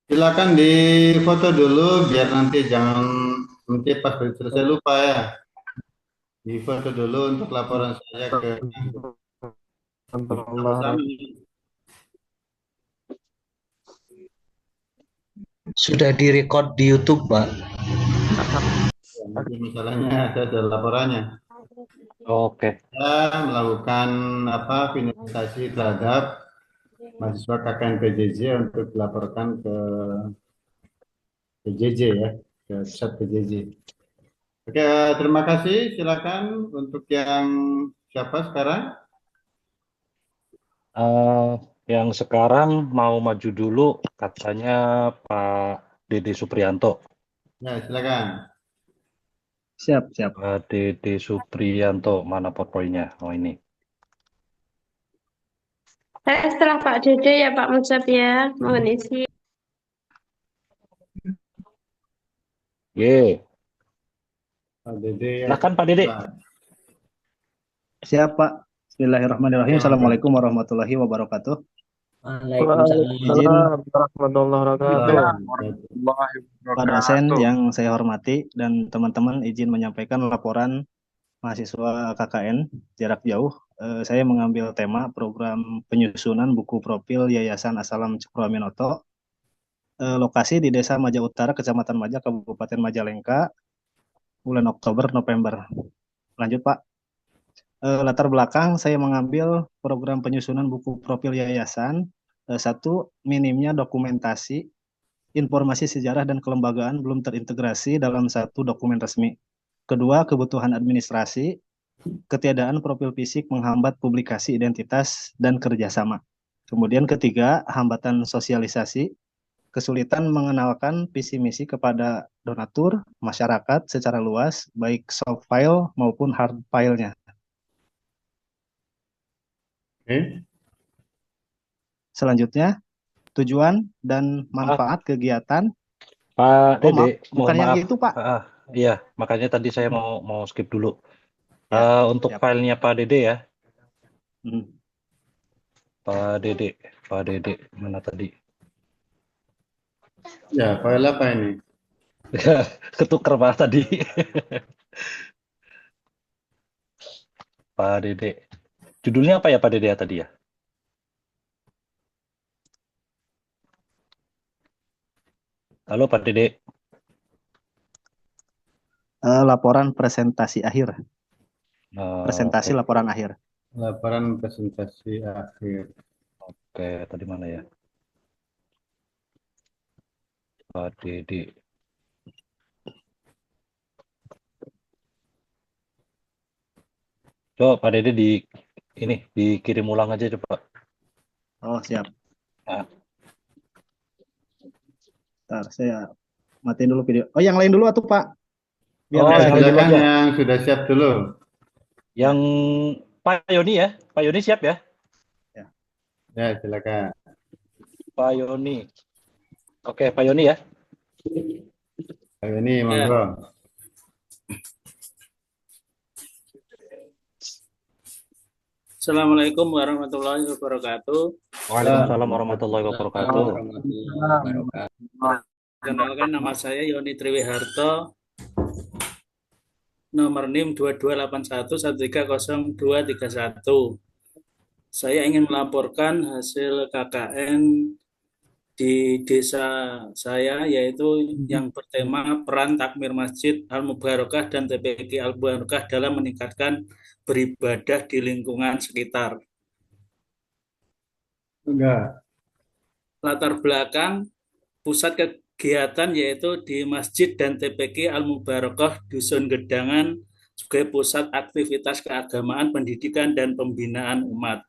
Silakan difoto dulu biar nanti pas selesai lupa ya. Difoto dulu untuk laporan saya ke Wabarakatuh. sama-sama. Sudah direkod di YouTube, Pak. Ya, nanti masalahnya ada laporannya. Oke. Saya melakukan finalisasi terhadap mahasiswa KKN PJJ untuk dilaporkan ke PJJ ya, ke pusat PJJ. Oke, terima kasih. Silakan untuk yang siapa sekarang? Eh, yang sekarang mau maju dulu katanya Pak Dede Supriyanto. Ya, silakan. Siap, siap. Pak Dede Supriyanto, mana powerpoint-nya? Oh ini. Saya setelah Pak Dede ya Pak Mujab ya, mohon izin. Ye, Pak Dede ya. silakan Pak Dede. Siap, Pak. Bismillahirrahmanirrahim. Ya, Assalamualaikum warahmatullahi wabarakatuh. Waalaikumsalam. Izin Warahmatullahi wabarakatuh. Pak dosen yang saya hormati dan teman-teman izin menyampaikan laporan mahasiswa KKN jarak jauh. Saya mengambil tema program penyusunan buku profil Yayasan Asalam Cokroaminoto. Lokasi di Desa Maja Utara, Kecamatan Maja, Kabupaten Majalengka, bulan Oktober November. Lanjut, Pak. Latar belakang saya mengambil program penyusunan buku profil yayasan. Satu, minimnya dokumentasi, informasi sejarah dan kelembagaan belum terintegrasi dalam satu dokumen resmi. Kedua, kebutuhan administrasi, ketiadaan profil fisik menghambat publikasi identitas dan kerjasama. Kemudian ketiga, hambatan sosialisasi, kesulitan mengenalkan visi misi kepada donatur, masyarakat secara luas, baik soft file maupun hard file-nya. Oke. Selanjutnya, tujuan dan manfaat kegiatan. Pak Oh, maaf, Dede, bukan mohon yang maaf. itu, Pak. Iya, makanya tadi saya mau skip dulu. Ya, Untuk siap. filenya Pak Dede ya. Hmm. Pak Dede, mana tadi? Ya, file apa ini? Ketuker Pak tadi. Pak Dede. Judulnya apa ya Pak Dede ya tadi ya? Halo Pak Dede. Laporan presentasi akhir. Presentasi Oke. laporan akhir. Laporan presentasi akhir. Oke, tadi mana ya? Pak Dede. Coba Pak Dede dikirim ulang aja coba. Oh, siap. Nah. Ntar saya matiin dulu video. Oh, yang lain dulu atuh, Pak. Biar Ya, saya silakan aja. yang sudah siap dulu. Yang Pak Yoni ya? Pak Yoni siap ya? Ya, silakan. Pak Yoni. Oke, Pak Yoni ya. Ini monggo. Assalamualaikum warahmatullahi wabarakatuh. Waalaikumsalam warahmatullahi wabarakatuh. Kenalkan, nama saya Yoni Triwiharto, nomor NIM 2281130231. Saya ingin melaporkan hasil KKN di desa saya, yaitu yang bertema peran takmir Masjid Al-Mubarakah dan TPQ Al-Mubarakah dalam meningkatkan beribadah di lingkungan sekitar. Enggak. Latar belakang pusat kegiatan yaitu di Masjid dan TPQ Al-Mubarakah Dusun Gedangan sebagai pusat aktivitas keagamaan, pendidikan, dan pembinaan umat.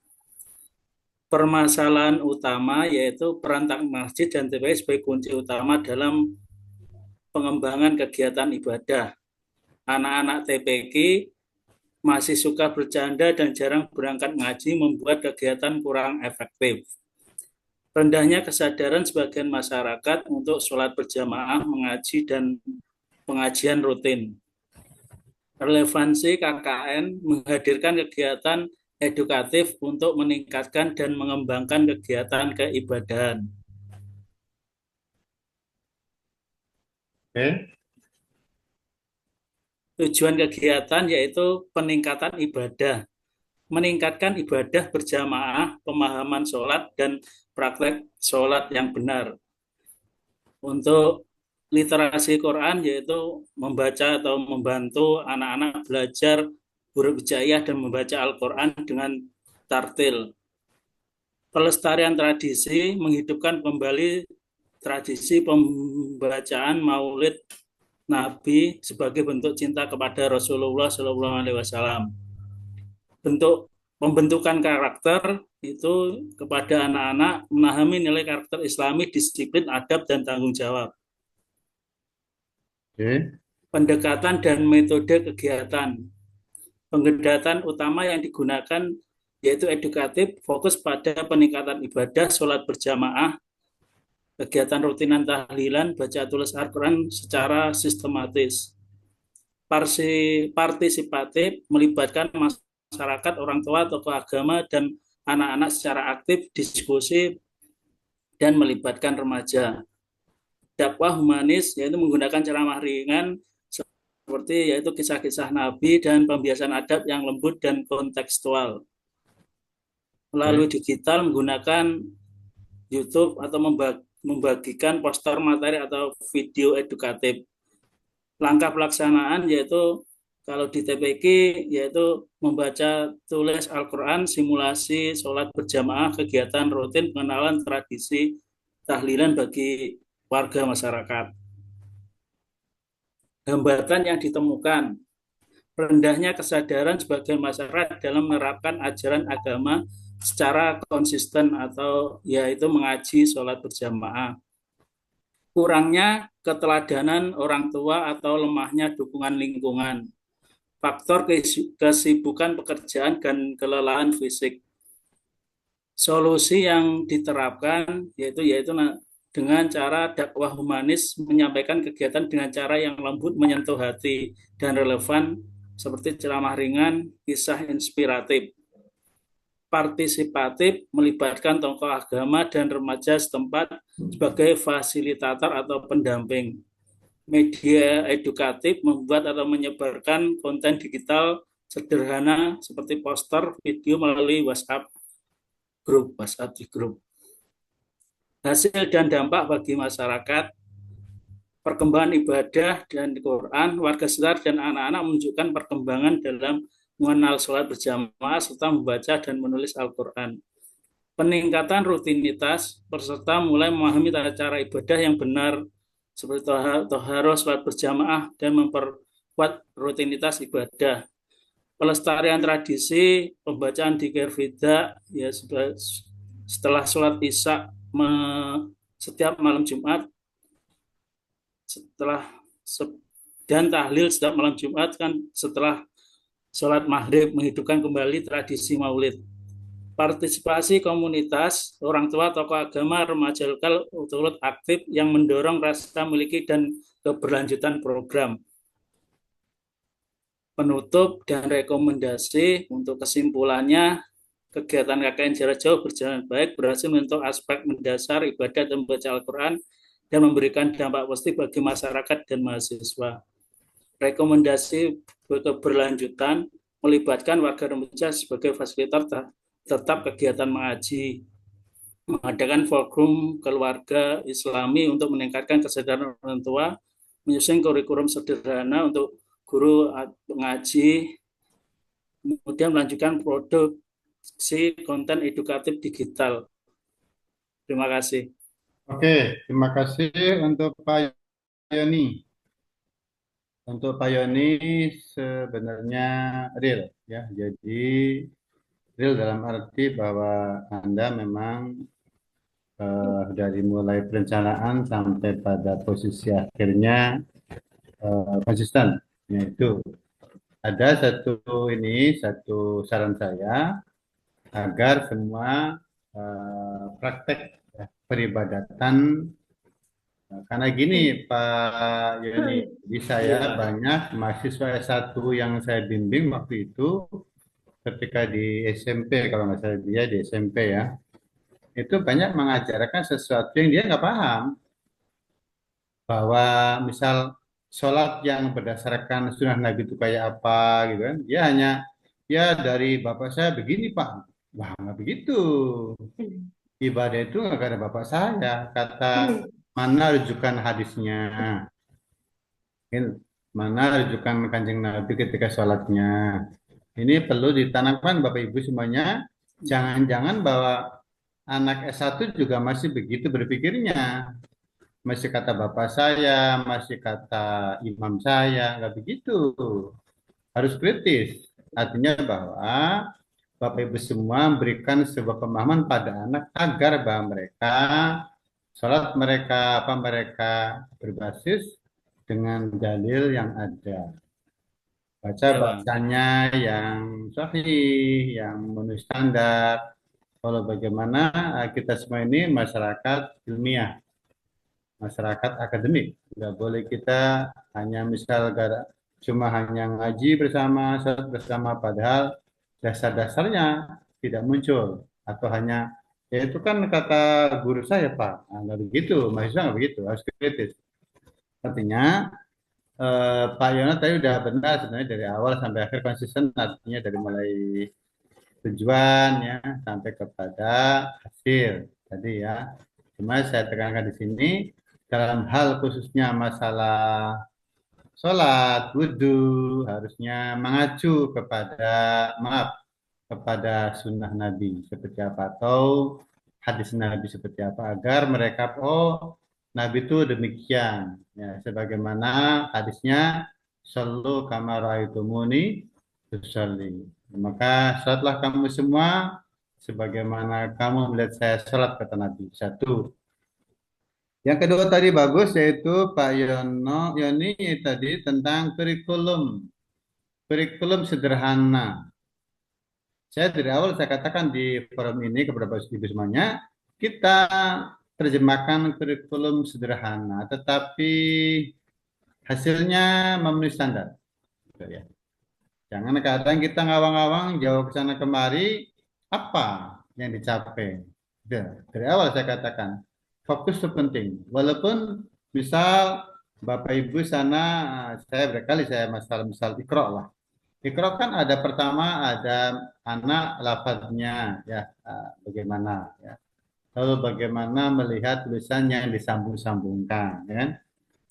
Permasalahan utama yaitu peran takmir masjid dan TPQ sebagai kunci utama dalam pengembangan kegiatan ibadah. Anak-anak TPQ masih suka bercanda dan jarang berangkat ngaji, membuat kegiatan kurang efektif. Rendahnya kesadaran sebagian masyarakat untuk sholat berjamaah, mengaji, dan pengajian rutin. Relevansi KKN menghadirkan kegiatan edukatif untuk meningkatkan dan mengembangkan kegiatan keibadahan. Oke. Tujuan kegiatan yaitu peningkatan ibadah, meningkatkan ibadah berjamaah, pemahaman sholat, dan praktek sholat yang benar. Untuk literasi Quran yaitu membaca atau membantu anak-anak belajar huruf hijaiyah dan membaca Al-Quran dengan tartil. Pelestarian tradisi, menghidupkan kembali tradisi pembacaan Maulid Nabi sebagai bentuk cinta kepada Rasulullah SAW. Bentuk pembentukan karakter itu kepada anak-anak memahami nilai karakter Islami, disiplin, adab, dan tanggung jawab. Oke. Pendekatan dan metode kegiatan. Penggedatan utama yang digunakan yaitu edukatif, fokus pada peningkatan ibadah, sholat berjamaah, kegiatan rutinan tahlilan, baca tulis Al-Quran secara sistematis. Partisipatif, melibatkan masyarakat, orang tua, tokoh agama, dan anak-anak secara aktif, diskusi, dan melibatkan remaja. Dakwah humanis, yaitu menggunakan ceramah ringan, seperti yaitu kisah-kisah Nabi dan pembiasaan adab yang lembut dan kontekstual. Melalui digital menggunakan YouTube atau membagikan poster materi atau video edukatif. Langkah pelaksanaan yaitu kalau di TPQ yaitu membaca tulis Al-Quran, simulasi sholat berjamaah, kegiatan rutin pengenalan tradisi tahlilan bagi warga masyarakat. Hambatan yang ditemukan, rendahnya kesadaran sebagian masyarakat dalam menerapkan ajaran agama secara konsisten atau yaitu mengaji sholat berjamaah. Kurangnya keteladanan orang tua atau lemahnya dukungan lingkungan. Faktor kesibukan pekerjaan dan kelelahan fisik. Solusi yang diterapkan yaitu dengan cara dakwah humanis, menyampaikan kegiatan dengan cara yang lembut, menyentuh hati dan relevan seperti ceramah ringan, kisah inspiratif. Partisipatif, melibatkan tokoh agama dan remaja setempat sebagai fasilitator atau pendamping. Media edukatif, membuat atau menyebarkan konten digital sederhana seperti poster, video melalui WhatsApp di grup. Hasil dan dampak bagi masyarakat, perkembangan ibadah dan Quran, warga sekitar dan anak-anak menunjukkan perkembangan dalam mengenal sholat berjamaah serta membaca dan menulis Al-Quran. Peningkatan rutinitas, peserta mulai memahami tata cara ibadah yang benar seperti toharoh, sholat berjamaah, dan memperkuat rutinitas ibadah. Pelestarian tradisi, pembacaan dzikir fida ya setelah sholat isya setiap malam Jumat, dan tahlil setiap malam Jumat kan setelah sholat maghrib, menghidupkan kembali tradisi maulid. Partisipasi komunitas, orang tua, tokoh agama, remaja lokal turut aktif yang mendorong rasa memiliki dan keberlanjutan program. Penutup dan rekomendasi untuk kesimpulannya, kegiatan KKN jarak jauh berjalan baik, berhasil menyentuh aspek mendasar ibadah dan membaca Al-Quran dan memberikan dampak positif bagi masyarakat dan mahasiswa. Rekomendasi keberlanjutan, melibatkan warga remaja sebagai fasilitator tetap kegiatan mengaji, mengadakan forum keluarga Islami untuk meningkatkan kesadaran orang tua, menyusun kurikulum sederhana untuk guru mengaji, kemudian melanjutkan produksi konten edukatif digital. Terima kasih. Oke, terima kasih untuk Pak Yoni. Untuk Pak Yoni sebenarnya real ya. Jadi real dalam arti bahwa Anda memang dari mulai perencanaan sampai pada posisi akhirnya konsisten. Yaitu ada satu saran saya agar semua praktek peribadatan, karena gini Pak Yoni, di saya banyak mahasiswa S1 yang saya bimbing waktu itu ketika di SMP, kalau nggak salah dia di SMP ya, itu banyak mengajarkan sesuatu yang dia nggak paham. Bahwa misal sholat yang berdasarkan sunnah Nabi itu kayak apa gitu kan. Dia hanya, ya dari bapak saya begini Pak. Wah nggak begitu. Ibadah itu nggak ada bapak saya. Kata mana rujukan hadisnya. Mana rujukan kanjeng Nabi ketika sholatnya. Ini perlu ditanamkan Bapak Ibu semuanya. Jangan-jangan bahwa anak S1 juga masih begitu berpikirnya. Masih kata bapak saya, masih kata imam saya, nggak begitu. Harus kritis. Artinya bahwa Bapak Ibu semua memberikan sebuah pemahaman pada anak agar bahwa mereka, sholat mereka, apa mereka berbasis dengan dalil yang ada. Baca Ya, Pak. bacanya yang sahih, yang memenuhi standar. Kalau bagaimana kita semua ini masyarakat ilmiah, masyarakat akademik. Nggak boleh kita hanya misal cuma hanya ngaji bersama, sholat bersama, padahal dasar-dasarnya tidak muncul. Atau hanya, ya itu kan kata guru saya Pak. Nah, nggak begitu, mahasiswa nggak begitu, harus kritis. Artinya Pak Yono tadi udah benar sebenarnya dari awal sampai akhir konsisten, artinya dari mulai tujuan ya sampai kepada hasil tadi ya. Cuma saya tekankan di sini dalam hal khususnya masalah sholat, wudhu harusnya mengacu kepada maaf kepada sunnah Nabi seperti apa atau hadis Nabi seperti apa agar mereka Nabi itu demikian ya sebagaimana hadisnya sallu kama raaitumuni usolli. Maka sholatlah kamu semua sebagaimana kamu melihat saya sholat kata Nabi. Satu. Yang kedua tadi bagus yaitu Pak Yoni tadi tentang kurikulum. Kurikulum sederhana. Saya dari awal saya katakan di forum ini kepada Bapak Ibu semuanya, kita terjemahkan kurikulum sederhana, tetapi hasilnya memenuhi standar. Gitu ya. Jangan kadang kita ngawang-ngawang jauh ke sana kemari, apa yang dicapai. Gitu. Dari awal saya katakan, fokus itu penting. Walaupun misal Bapak Ibu sana, saya berkali saya misal ikro lah. Ikro kan ada pertama ada anak lafadznya ya bagaimana ya. Lalu bagaimana melihat tulisan yang disambung-sambungkan ya kan?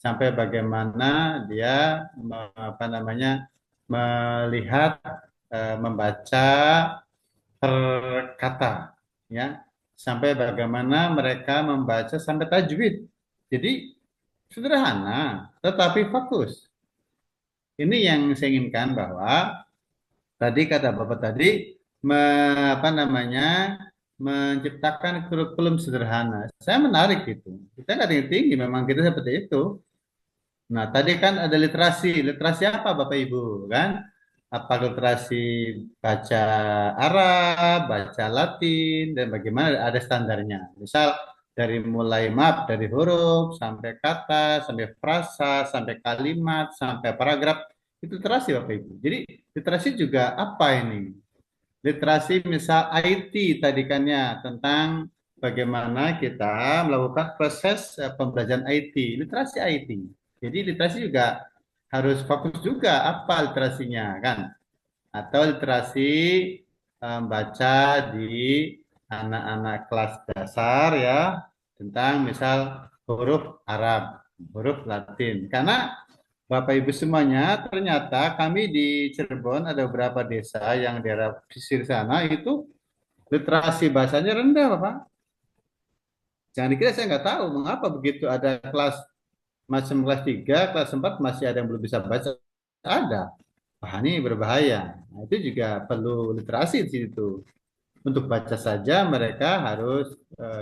Sampai bagaimana dia apa namanya melihat membaca per kata ya. Sampai bagaimana mereka membaca sampai tajwid. Jadi sederhana tetapi fokus. Ini yang saya inginkan bahwa tadi kata Bapak tadi apa namanya menciptakan kurikulum sederhana. Saya menarik itu. Kita nggak tinggi-tinggi, memang kita seperti itu. Nah, tadi kan ada literasi. Literasi apa Bapak Ibu kan? Apa literasi baca Arab, baca Latin, dan bagaimana ada standarnya. Misal dari mulai map, dari huruf, sampai kata, sampai frasa, sampai kalimat, sampai paragraf. Itu literasi Bapak Ibu. Jadi literasi juga apa ini? Literasi misal IT tadi kan ya, tentang bagaimana kita melakukan proses pembelajaran IT. Literasi IT. Jadi literasi juga harus fokus juga apa literasinya kan? Atau literasi baca di anak-anak kelas dasar ya tentang misal huruf Arab, huruf Latin. Karena Bapak Ibu semuanya ternyata kami di Cirebon ada beberapa desa yang daerah pesisir sana itu literasi bahasanya rendah Bapak. Jangan dikira saya nggak tahu mengapa begitu ada kelas macam kelas 3, kelas 4 masih ada yang belum bisa baca. Ada. Wah, ini berbahaya. Nah, itu juga perlu literasi di situ. Untuk baca saja mereka harus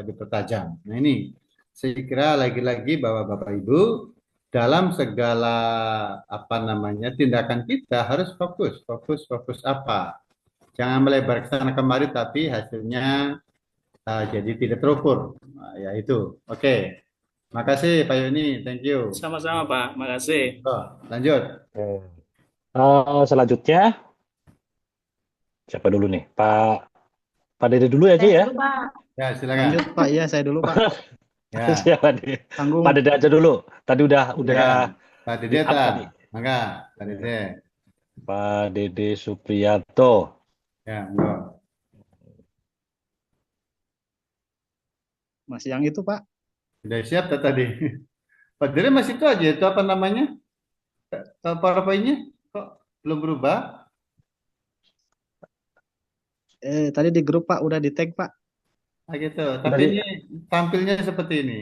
dipertajam. Nah, ini saya kira lagi-lagi bahwa Bapak Ibu dalam segala apa namanya tindakan kita harus fokus apa. Jangan melebar ke sana kemari tapi hasilnya jadi tidak terukur. Nah, ya itu. Oke. Makasih Pak Yoni, thank you. Sama-sama Pak, makasih. Oh, lanjut. Selanjutnya Siapa dulu nih? Pak Dede dulu aja Saya ya. dulu, Pak. Ya, silakan. Lanjut Pak, iya saya dulu Pak. Ya, Siapa nih? Tanggung. Pak Dede aja dulu. Tadi udah silakan. Pak di Dede up ta? tadi. Mangga, Pak Dede. Pak Dede Supriyanto. Ya, monggo. Masih yang itu Pak. Sudah siap tak tadi? Pak Dede masih itu aja, itu apa namanya? PowerPoint-nya kok belum berubah? Tadi di grup Pak, udah di tag Pak. Ah, gitu. Udah Tapi di, ini tampilnya seperti ini.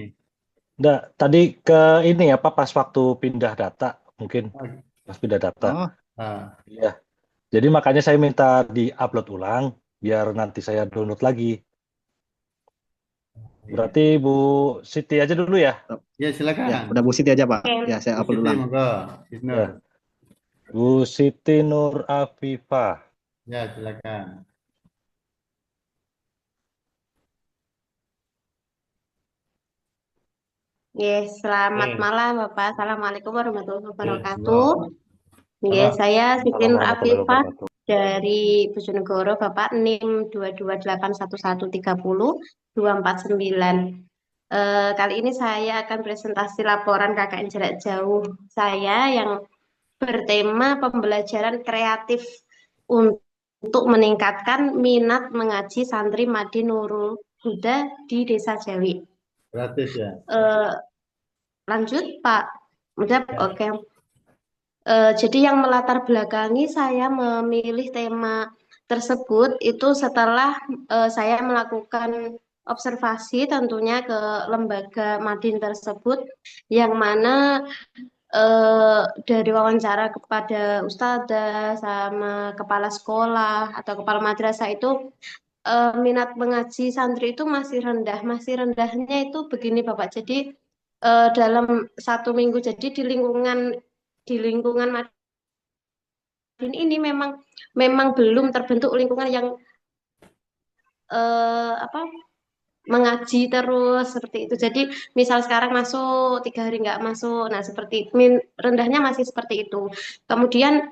tadi ke ini apa pas waktu pindah data mungkin Oh, pas pindah data. Oh, ah, Iya. Jadi makanya saya minta di-upload ulang biar nanti saya download lagi. iya. Berarti Bu Siti aja dulu ya. Ya, ya, silakan. udah Bu Siti aja Pak. Oke. Ya, saya Bu upload Siti, ulang. monggo. Isnur. Ya. Bu Siti Nur Afifah. Ya, silakan. Yes, selamat Oke. malam, Bapak. Assalamualaikum warahmatullahi Oke, wabarakatuh. monggo. Yes, Monggo. saya Siti Assalamualaikum Nur warahmatullahi Afifah wabarakatuh. dari Bojonegoro, Bapak, NIM 22811302449. Kali ini saya akan presentasi laporan KKN jarak jauh saya yang bertema pembelajaran kreatif untuk meningkatkan minat mengaji santri Madi Nurul Huda di Desa Jawi. Gratis ya. Eh, Lanjut, Pak. Udah, Ya. oke. Jadi yang melatar belakangi saya memilih tema tersebut itu setelah saya melakukan observasi tentunya ke lembaga Madin tersebut, yang mana dari wawancara kepada ustadzah sama kepala sekolah atau kepala madrasah itu minat mengaji santri itu masih rendah. Masih rendahnya itu begini, Bapak. Jadi dalam 1 minggu, jadi di lingkungan Madin ini memang belum terbentuk lingkungan yang apa, mengaji terus seperti itu. Jadi misal sekarang masuk 3 hari nggak masuk, nah seperti rendahnya masih seperti itu. Kemudian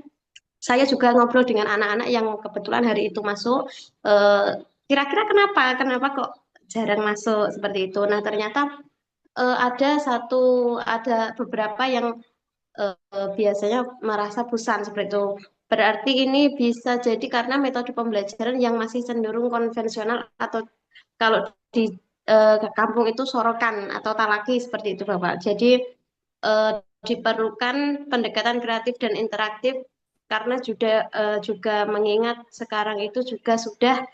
saya juga ngobrol dengan anak-anak yang kebetulan hari itu masuk. eh, Kira-kira kenapa kok jarang masuk seperti itu? Nah ternyata ada beberapa yang biasanya merasa bosan seperti itu. Berarti ini bisa jadi karena metode pembelajaran yang masih cenderung konvensional atau kalau di kampung itu sorokan atau talaki seperti itu, Bapak. Jadi eh, diperlukan pendekatan kreatif dan interaktif karena juga mengingat sekarang itu juga sudah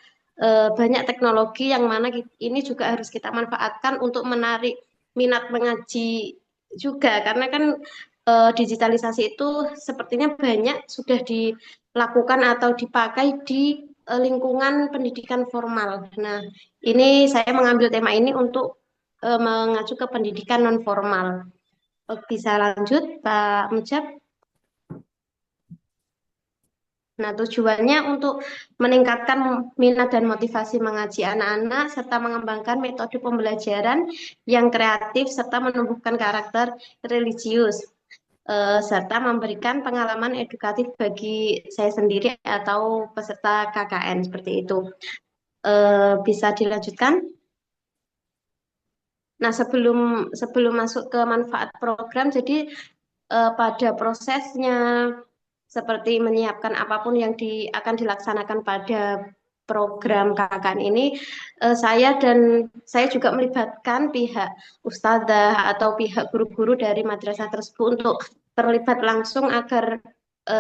banyak teknologi yang mana ini juga harus kita manfaatkan untuk menarik minat mengaji juga karena kan digitalisasi itu sepertinya banyak sudah dilakukan atau dipakai di lingkungan pendidikan formal. Nah, ini saya mengambil tema ini untuk mengacu ke pendidikan non formal. Bisa lanjut, Pak Mujab. Nah, tujuannya untuk meningkatkan minat dan motivasi mengaji anak-anak serta mengembangkan metode pembelajaran yang kreatif serta menumbuhkan karakter religius serta memberikan pengalaman edukatif bagi saya sendiri atau peserta KKN seperti itu. Bisa dilanjutkan? Nah, sebelum masuk ke manfaat program, jadi pada prosesnya seperti menyiapkan apapun yang akan dilaksanakan pada program KKN ini, saya juga melibatkan pihak ustadzah atau pihak guru-guru dari madrasah tersebut untuk terlibat langsung agar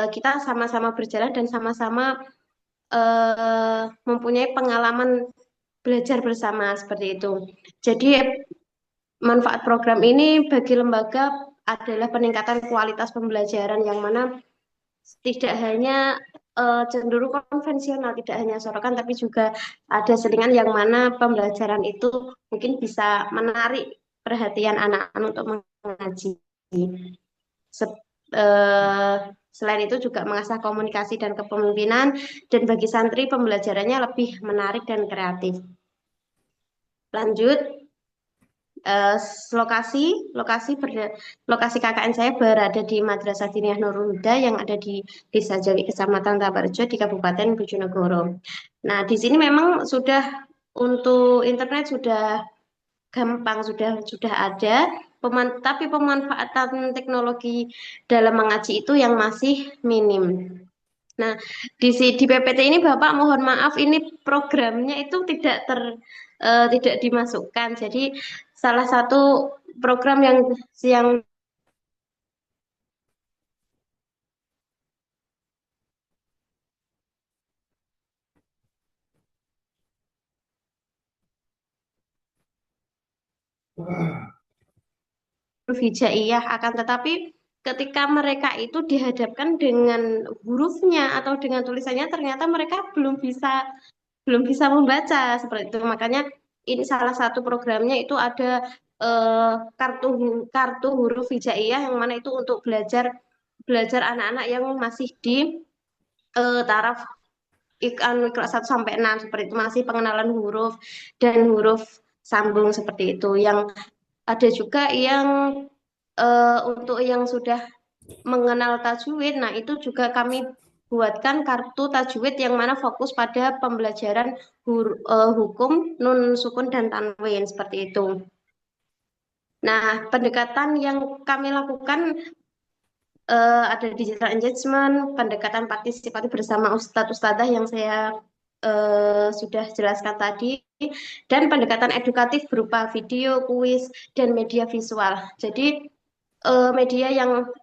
kita sama-sama berjalan dan sama-sama mempunyai pengalaman belajar bersama seperti itu. Jadi manfaat program ini bagi lembaga adalah peningkatan kualitas pembelajaran yang mana tidak hanya cenderung konvensional, tidak hanya sorokan, tapi juga ada selingan yang mana pembelajaran itu mungkin bisa menarik perhatian anak-anak untuk mengaji. Selain itu juga mengasah komunikasi dan kepemimpinan, dan bagi santri pembelajarannya lebih menarik dan kreatif. Lanjut. eh, lokasi KKN saya berada di Madrasah Diniyah Nurul Huda yang ada di Desa Jawi, Kecamatan Tabarjo di Kabupaten Bojonegoro. Nah, di sini memang sudah untuk internet sudah gampang, sudah ada, tapi pemanfaatan teknologi dalam mengaji itu yang masih minim. Nah, di PPT ini Bapak mohon maaf ini programnya itu tidak dimasukkan. Jadi salah satu program yang huruf hijaiyah, akan tetapi ketika mereka itu dihadapkan dengan hurufnya atau dengan tulisannya ternyata mereka belum bisa membaca seperti itu. Makanya ini salah satu programnya itu ada kartu kartu huruf hijaiyah yang mana itu untuk belajar belajar anak-anak yang masih di taraf kelas 1 sampai 6 seperti itu, masih pengenalan huruf dan huruf sambung seperti itu. Yang ada juga yang untuk yang sudah mengenal tajwid, nah itu juga kami buatkan kartu tajwid yang mana fokus pada pembelajaran hukum, nun, sukun, dan tanwin seperti itu. Nah, pendekatan yang kami lakukan ada digital engagement, pendekatan partisipatif bersama ustadz-ustadzah yang saya sudah jelaskan tadi, dan pendekatan edukatif berupa video, kuis, dan media visual. Jadi media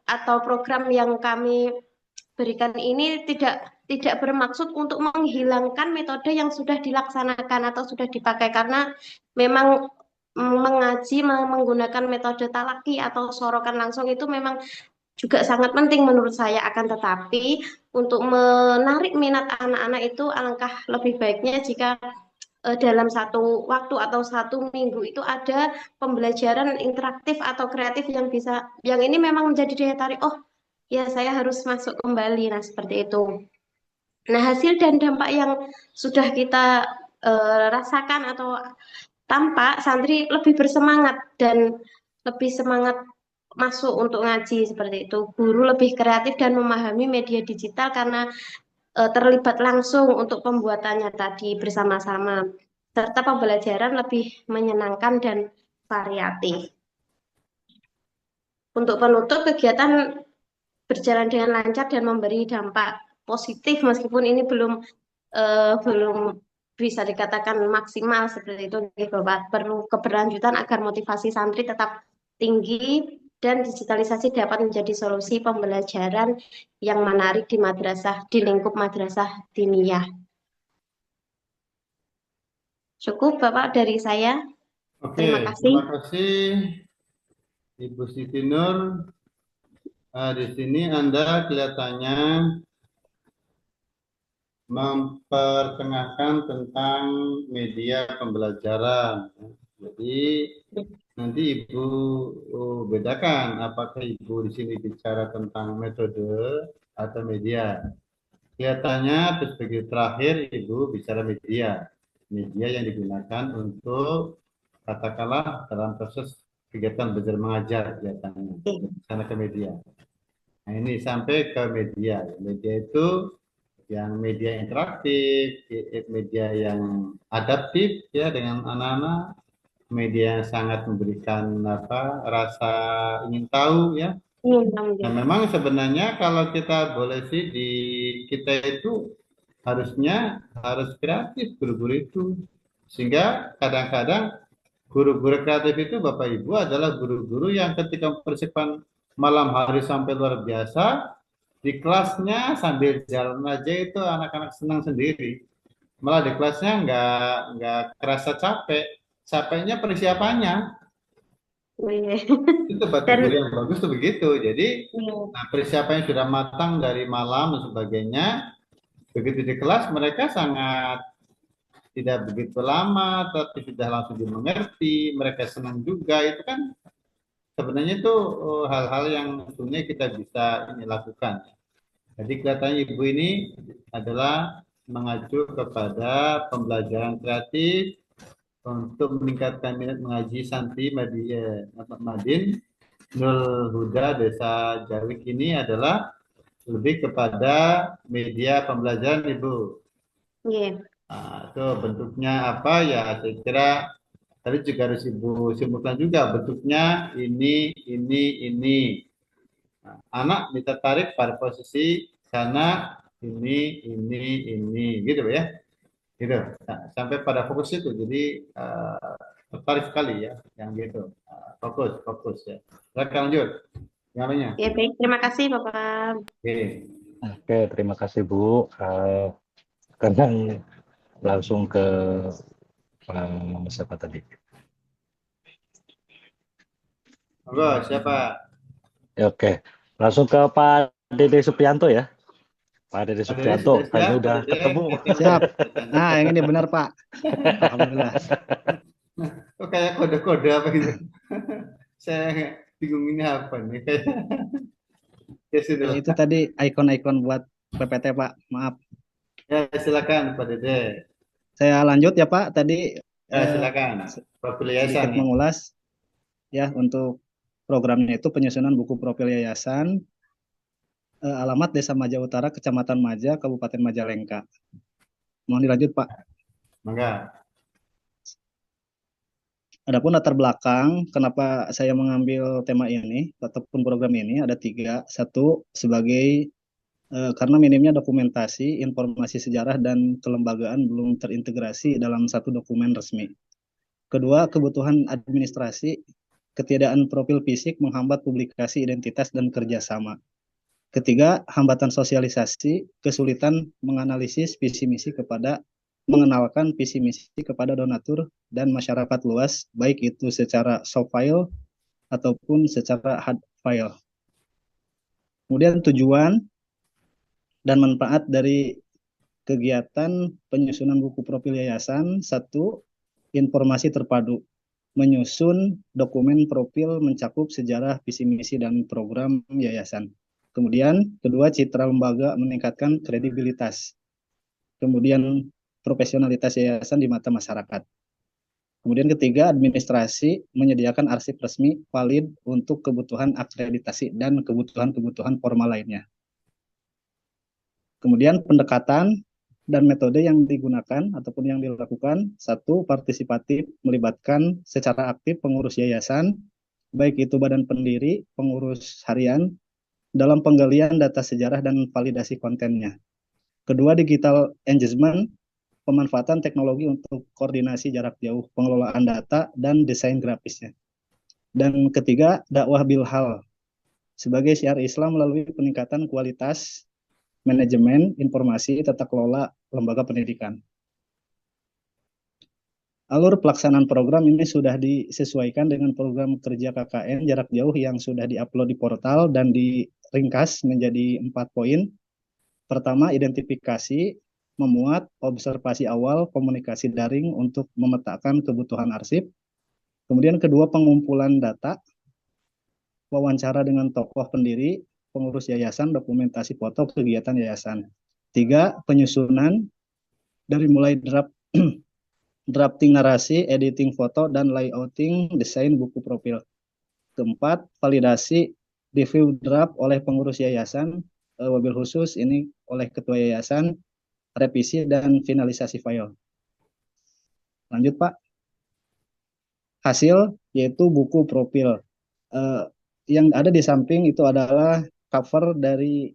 atau program yang kami berikan ini tidak bermaksud untuk menghilangkan metode yang sudah dilaksanakan atau sudah dipakai, karena memang mengaji menggunakan metode talaki atau sorokan langsung itu memang juga sangat penting menurut saya, akan tetapi untuk menarik minat anak-anak itu alangkah lebih baiknya jika dalam satu waktu atau satu minggu itu ada pembelajaran interaktif atau kreatif yang ini memang menjadi daya tarik. Oh ya, saya harus masuk kembali. Nah, seperti itu. Nah, hasil dan dampak yang sudah kita rasakan atau tampak, santri lebih bersemangat dan lebih semangat masuk untuk ngaji seperti itu. Guru lebih kreatif dan memahami media digital karena terlibat langsung untuk pembuatannya tadi bersama-sama, serta pembelajaran lebih menyenangkan dan variatif. Untuk penutup, kegiatan berjalan dengan lancar dan memberi dampak positif meskipun ini belum bisa dikatakan maksimal seperti itu, Bapak. Perlu keberlanjutan agar motivasi santri tetap tinggi dan digitalisasi dapat menjadi solusi pembelajaran yang menarik di lingkup madrasah diniyah. Cukup Bapak dari saya. Oke, Terima kasih. terima kasih Ibu Siti Nur. Di sini Anda kelihatannya mempertengahkan tentang media pembelajaran. Jadi nanti Ibu bedakan apakah Ibu di sini bicara tentang metode atau media. Kelihatannya perspektif terakhir Ibu bicara media. Media yang digunakan untuk katakanlah dalam proses kegiatan belajar mengajar kelihatannya. Sana ke media. Nah, ini sampai ke media. Media itu yang media interaktif, media yang adaptif ya dengan anak-anak, media yang sangat memberikan rasa ingin tahu ya. Nah, memang sebenarnya kalau kita boleh sih di kita itu harus kreatif guru-guru itu, sehingga kadang-kadang guru-guru kreatif itu Bapak Ibu adalah guru-guru yang ketika mempersiapkan malam hari sampai luar biasa, di kelasnya sambil jalan aja itu anak-anak senang sendiri. Malah di kelasnya nggak kerasa capeknya persiapannya. Itu Bapak Ibu yang bagus tuh begitu. Jadi persiapannya sudah matang dari malam dan sebagainya. Begitu di kelas mereka sangat tidak begitu lama, tapi sudah langsung dimengerti. Mereka senang juga. Itu kan sebenarnya itu hal-hal yang sebenarnya kita bisa lakukan. Jadi kelihatannya Ibu ini adalah mengacu kepada pembelajaran kreatif untuk meningkatkan minat mengaji santri Madin Nurul Huda Desa Jawik ini adalah lebih kepada media pembelajaran Ibu. Iya. Nah, itu bentuknya apa ya? Saya kira tadi juga harus Ibu simpulkan juga bentuknya ini. Nah, anak ditertarik pada posisi sana ini gitu ya. Gitu. Nah, sampai pada fokus itu. Jadi tertarik sekali ya yang gitu. Fokus ya. Silakan lanjut. Yang lainnya. Ya, baik. Terima kasih, Bapak. Oke. Oke, terima kasih Bu. Sekarang langsung ke siapa tadi? Monggo, siapa? Oke, langsung ke Pak Dede Suprianto ya. Pak Dede Pak Dede Suprianto, sudah siap? kayaknya udah Pak Dede, ketemu. Siap. Nah, yang ini benar Pak. Alhamdulillah. Kok kayak kode-kode apa gitu? Saya bingung ini apa nih? Ya sudah. Itu tadi ikon-ikon buat PPT Pak. Maaf. Ya silakan Pak Dede. Saya lanjut ya Pak. Tadi Ya silakan. Profil sedikit yayasan nih. mengulas ya untuk programnya itu penyusunan buku profil yayasan, alamat Desa Maja Utara, Kecamatan Maja, Kabupaten Majalengka. Mohon dilanjut Pak. Mangga. Adapun latar belakang kenapa saya mengambil tema ini ataupun program ini ada 3. Satu, sebagai karena minimnya dokumentasi, informasi sejarah dan kelembagaan belum terintegrasi dalam satu dokumen resmi. Kedua, kebutuhan administrasi, ketiadaan profil fisik menghambat publikasi identitas dan kerjasama. Ketiga, hambatan sosialisasi, kesulitan menganalisis visi misi mengenalkan visi misi kepada donatur dan masyarakat luas, baik itu secara soft file ataupun secara hard file. Kemudian tujuan dan manfaat dari kegiatan penyusunan buku profil yayasan. 1. Informasi terpadu. Menyusun dokumen profil mencakup sejarah, visi misi, dan program yayasan. Kemudian, kedua, citra lembaga meningkatkan kredibilitas. Kemudian, profesionalitas yayasan di mata masyarakat. Kemudian ketiga, administrasi menyediakan arsip resmi valid untuk kebutuhan akreditasi dan kebutuhan-kebutuhan formal lainnya. Kemudian pendekatan dan metode yang digunakan ataupun yang dilakukan. 1. Partisipatif, melibatkan secara aktif pengurus yayasan, baik itu badan pendiri, pengurus harian, dalam penggalian data sejarah dan validasi kontennya. Kedua, digital engagement, pemanfaatan teknologi untuk koordinasi jarak jauh, pengelolaan data, dan desain grafisnya. Dan ketiga, dakwah bilhal, sebagai syiar Islam melalui peningkatan kualitas manajemen informasi tata kelola lembaga pendidikan. Alur pelaksanaan program ini sudah disesuaikan dengan program kerja KKN jarak jauh yang sudah diupload di portal dan diringkas menjadi 4 poin. Pertama, identifikasi, memuat observasi awal komunikasi daring untuk memetakan kebutuhan arsip. Kemudian kedua, pengumpulan data, wawancara dengan tokoh pendiri, pengurus yayasan, dokumentasi foto kegiatan yayasan. 3. Penyusunan dari mulai drafting narasi, editing foto, dan layouting desain buku profil. Keempat, validasi review draft oleh pengurus yayasan, wabil khusus ini oleh ketua yayasan, revisi dan finalisasi file. Lanjut Pak. Hasil yaitu buku profil. Yang ada di samping itu adalah cover dari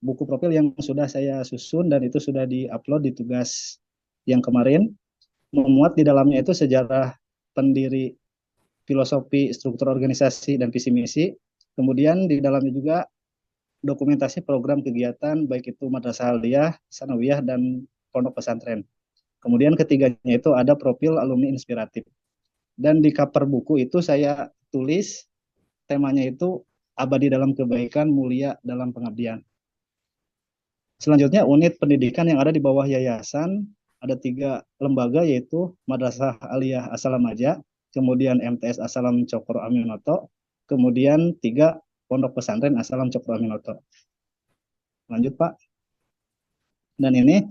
buku profil yang sudah saya susun dan itu sudah diupload di tugas yang kemarin. Memuat di dalamnya itu sejarah pendiri, filosofi, struktur organisasi, dan visi misi. Kemudian di dalamnya juga dokumentasi program kegiatan baik itu madrasah aliyah, sanawiyah, dan pondok pesantren. Kemudian ketiganya itu ada profil alumni inspiratif. Dan di cover buku itu saya tulis temanya itu abadi dalam kebaikan, mulia dalam pengabdian. Selanjutnya unit pendidikan yang ada di bawah yayasan ada 3 lembaga yaitu Madrasah Aliyah As-Salam Maja, kemudian MTS As-Salam Cokro Aminoto, kemudian 3 Pondok Pesantren As-Salam Cokro Aminoto. Lanjut Pak. Dan ini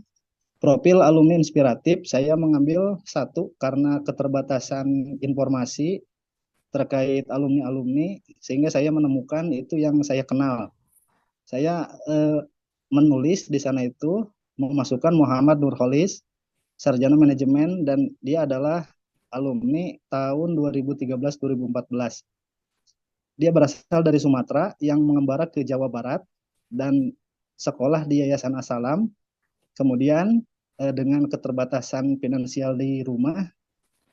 Profil alumni inspiratif, saya mengambil satu karena keterbatasan informasi terkait alumni-alumni, sehingga saya menemukan itu yang saya kenal. Saya menulis di sana itu memasukkan Muhammad Nurholis, sarjana manajemen, dan dia adalah alumni tahun 2013-2014. Dia berasal dari Sumatera yang mengembara ke Jawa Barat dan sekolah di Yayasan Asalam. Kemudian dengan keterbatasan finansial di rumah,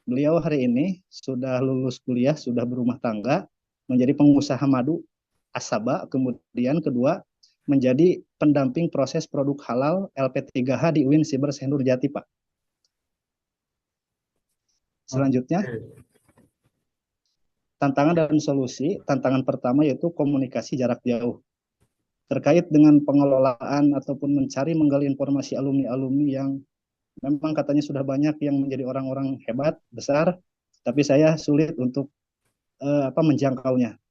beliau hari ini sudah lulus kuliah, sudah berumah tangga, menjadi pengusaha madu Asaba. Kemudian kedua, menjadi pendamping proses produk halal LP3H di UIN Siber Sendur Jati, Pak. Selanjutnya, tantangan dan solusi. Tantangan pertama yaitu komunikasi jarak jauh. Terkait dengan pengelolaan ataupun mencari menggali informasi alumni-alumni yang memang katanya sudah banyak yang menjadi orang-orang hebat, besar, tapi saya sulit untuk menjangkaunya.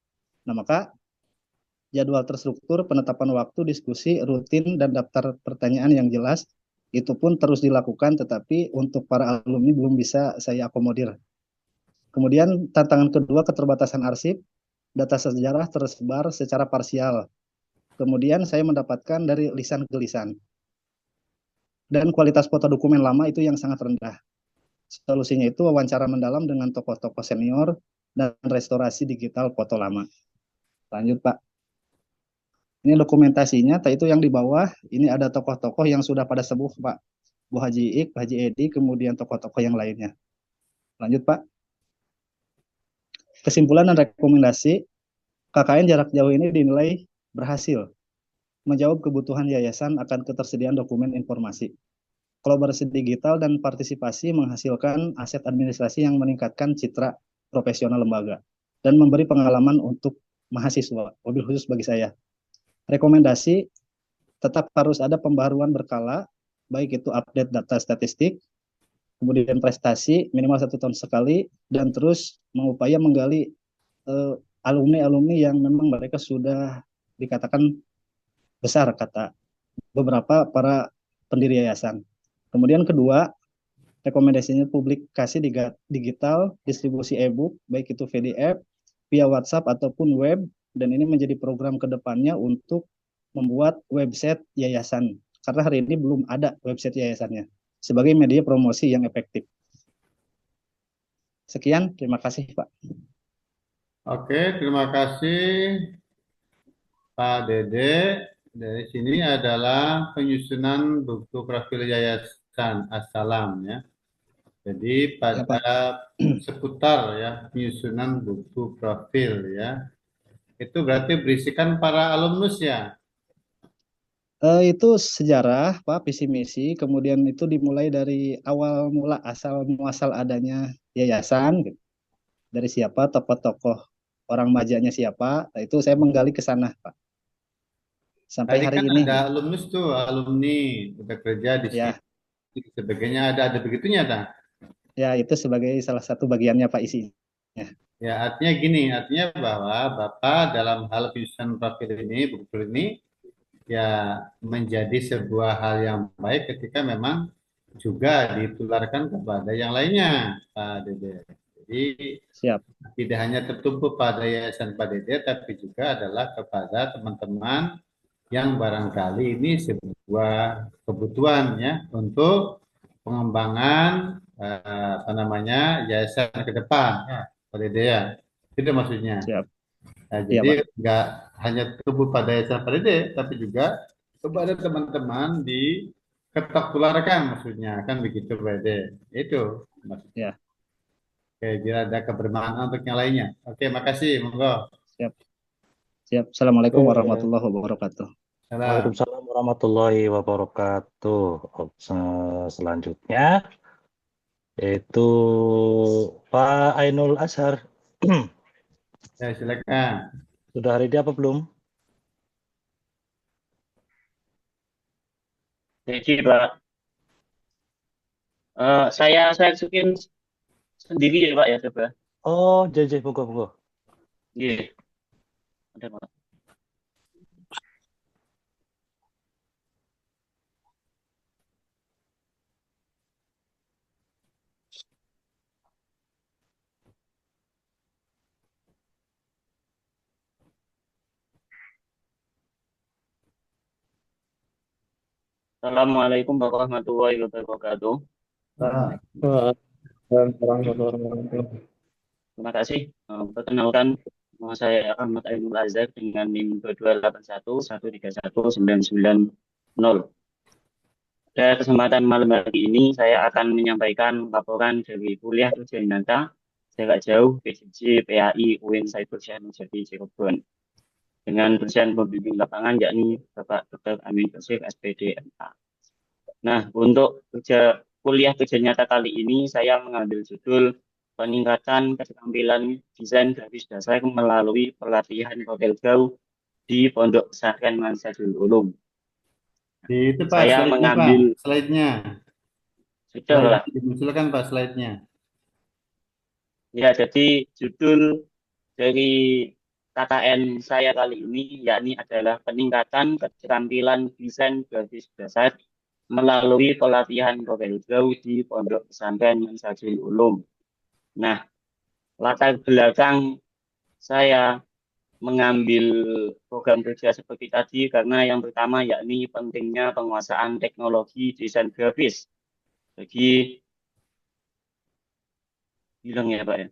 Nah, maka jadwal terstruktur, penetapan waktu, diskusi, rutin, dan daftar pertanyaan yang jelas, itu pun terus dilakukan, tetapi untuk para alumni belum bisa saya akomodir. Kemudian tantangan kedua, keterbatasan arsip, data sejarah tersebar secara parsial. Kemudian saya mendapatkan dari lisan ke lisan. Dan kualitas foto dokumen lama itu yang sangat rendah. Solusinya itu wawancara mendalam dengan tokoh-tokoh senior dan restorasi digital foto lama. Lanjut, Pak. Ini dokumentasinya, itu yang di bawah, ini ada tokoh-tokoh yang sudah pada sepuh, Pak. Bu Haji Ik, Pak Haji Edi, kemudian tokoh-tokoh yang lainnya. Lanjut, Pak. Kesimpulan dan rekomendasi, KKN jarak jauh ini dinilai berhasil menjawab kebutuhan yayasan akan ketersediaan dokumen informasi. Kolaborasi digital dan partisipasi menghasilkan aset administrasi yang meningkatkan citra profesional lembaga dan memberi pengalaman untuk mahasiswa, mobil khusus bagi saya. Rekomendasi, tetap harus ada pembaruan berkala, baik itu update data statistik, kemudian prestasi minimal 1 tahun sekali, dan terus mengupaya menggali alumni-alumni yang memang mereka sudah dikatakan besar, kata beberapa para pendiri yayasan. Kemudian kedua, rekomendasinya publikasi digital, distribusi e-book, baik itu PDF, via WhatsApp ataupun web, dan ini menjadi program kedepannya untuk membuat website yayasan. Karena hari ini belum ada website yayasannya, sebagai media promosi yang efektif. Sekian, terima kasih, Pak. Oke, terima kasih Pak Dede. Dari sini adalah penyusunan buku profil Yayasan As-Salam ya. Jadi pada seputar ya penyusunan buku profil ya. Itu berarti berisikan para alumnus ya. Itu sejarah, Pak, visi misi, kemudian itu dimulai dari awal mula asal muasal adanya yayasan, gitu. Dari siapa tokoh-tokoh orang majanya siapa, nah, itu saya menggali ke sana, Pak. Sampai Tadi hari kan ini. ada alumnus tuh, alumni udah kerja di Ya, sini, sebagainya ada begitunya tak? ya itu sebagai salah satu bagiannya, Pak, isinya. Ya artinya gini, artinya bahwa Bapak dalam hal penyusunan profil ini, buku profil ini ya menjadi sebuah hal yang baik ketika memang juga ditularkan kepada yang lainnya, Pak Dede. Jadi Siap. tidak hanya tertumpu pada Yayasan Pak Dede, tapi juga adalah kepada teman-teman yang barangkali ini sebuah kebutuhan ya untuk pengembangan apa namanya yayasan ke depan ya, Pak Dede ya. Itu maksudnya. Siap. Nah, Iya, jadi Pak. nggak hanya tumbuh pada yayasan Pak Dede, tapi juga kepada teman-teman di ketok tularkan maksudnya kan begitu Pak Dede. Itu maksudnya. Ya, Oke, biar ada kebermanfaatan untuk yang lainnya. Oke, makasih, monggo. siap. Siap. Assalamualaikum Oke. warahmatullahi wabarakatuh. Salam. Waalaikumsalam warahmatullahi wabarakatuh. Selanjutnya yaitu Pak Ainul Azhar. Ya, silakan. Sudah ready apa belum? Jadi Pak, saya masukin sendiri ya Pak ya coba. Oh, JJ, monggo. Iya, ada Pak. Assalamualaikum warahmatullahi wabarakatuh. Nah, Terima kasih. Perkenalkan, nama saya Ahmad Ainul Azhar dengan NIM 2281131990. Pada kesempatan malam hari ini, saya akan menyampaikan laporan dari kuliah ujian nyata jarak jauh PJJ PAI UIN Saiful Syah Nurjati Cirebon dengan dosen pembimbing lapangan yakni Bapak Dr. Amin Basir SPD MA. Nah, untuk kuliah kerja nyata kali ini saya mengambil judul peningkatan keterampilan desain garis dasar melalui pelatihan Kogelgau di Pondok Pesantren Mansajul Ulum. itu Pak, Saya slide-nya Pak, mengambil slide-nya. sudah lah. Dimunculkan Pak slide-nya. Ya, jadi judul dari KKN saya kali ini yakni adalah peningkatan keterampilan desain garis dasar melalui pelatihan Kogelgau di Pondok Pesantren Mansajul Ulum. Nah, latar belakang saya mengambil program kerja seperti tadi karena yang pertama yakni pentingnya penguasaan teknologi desain grafis bagi bilang ya Pak ya.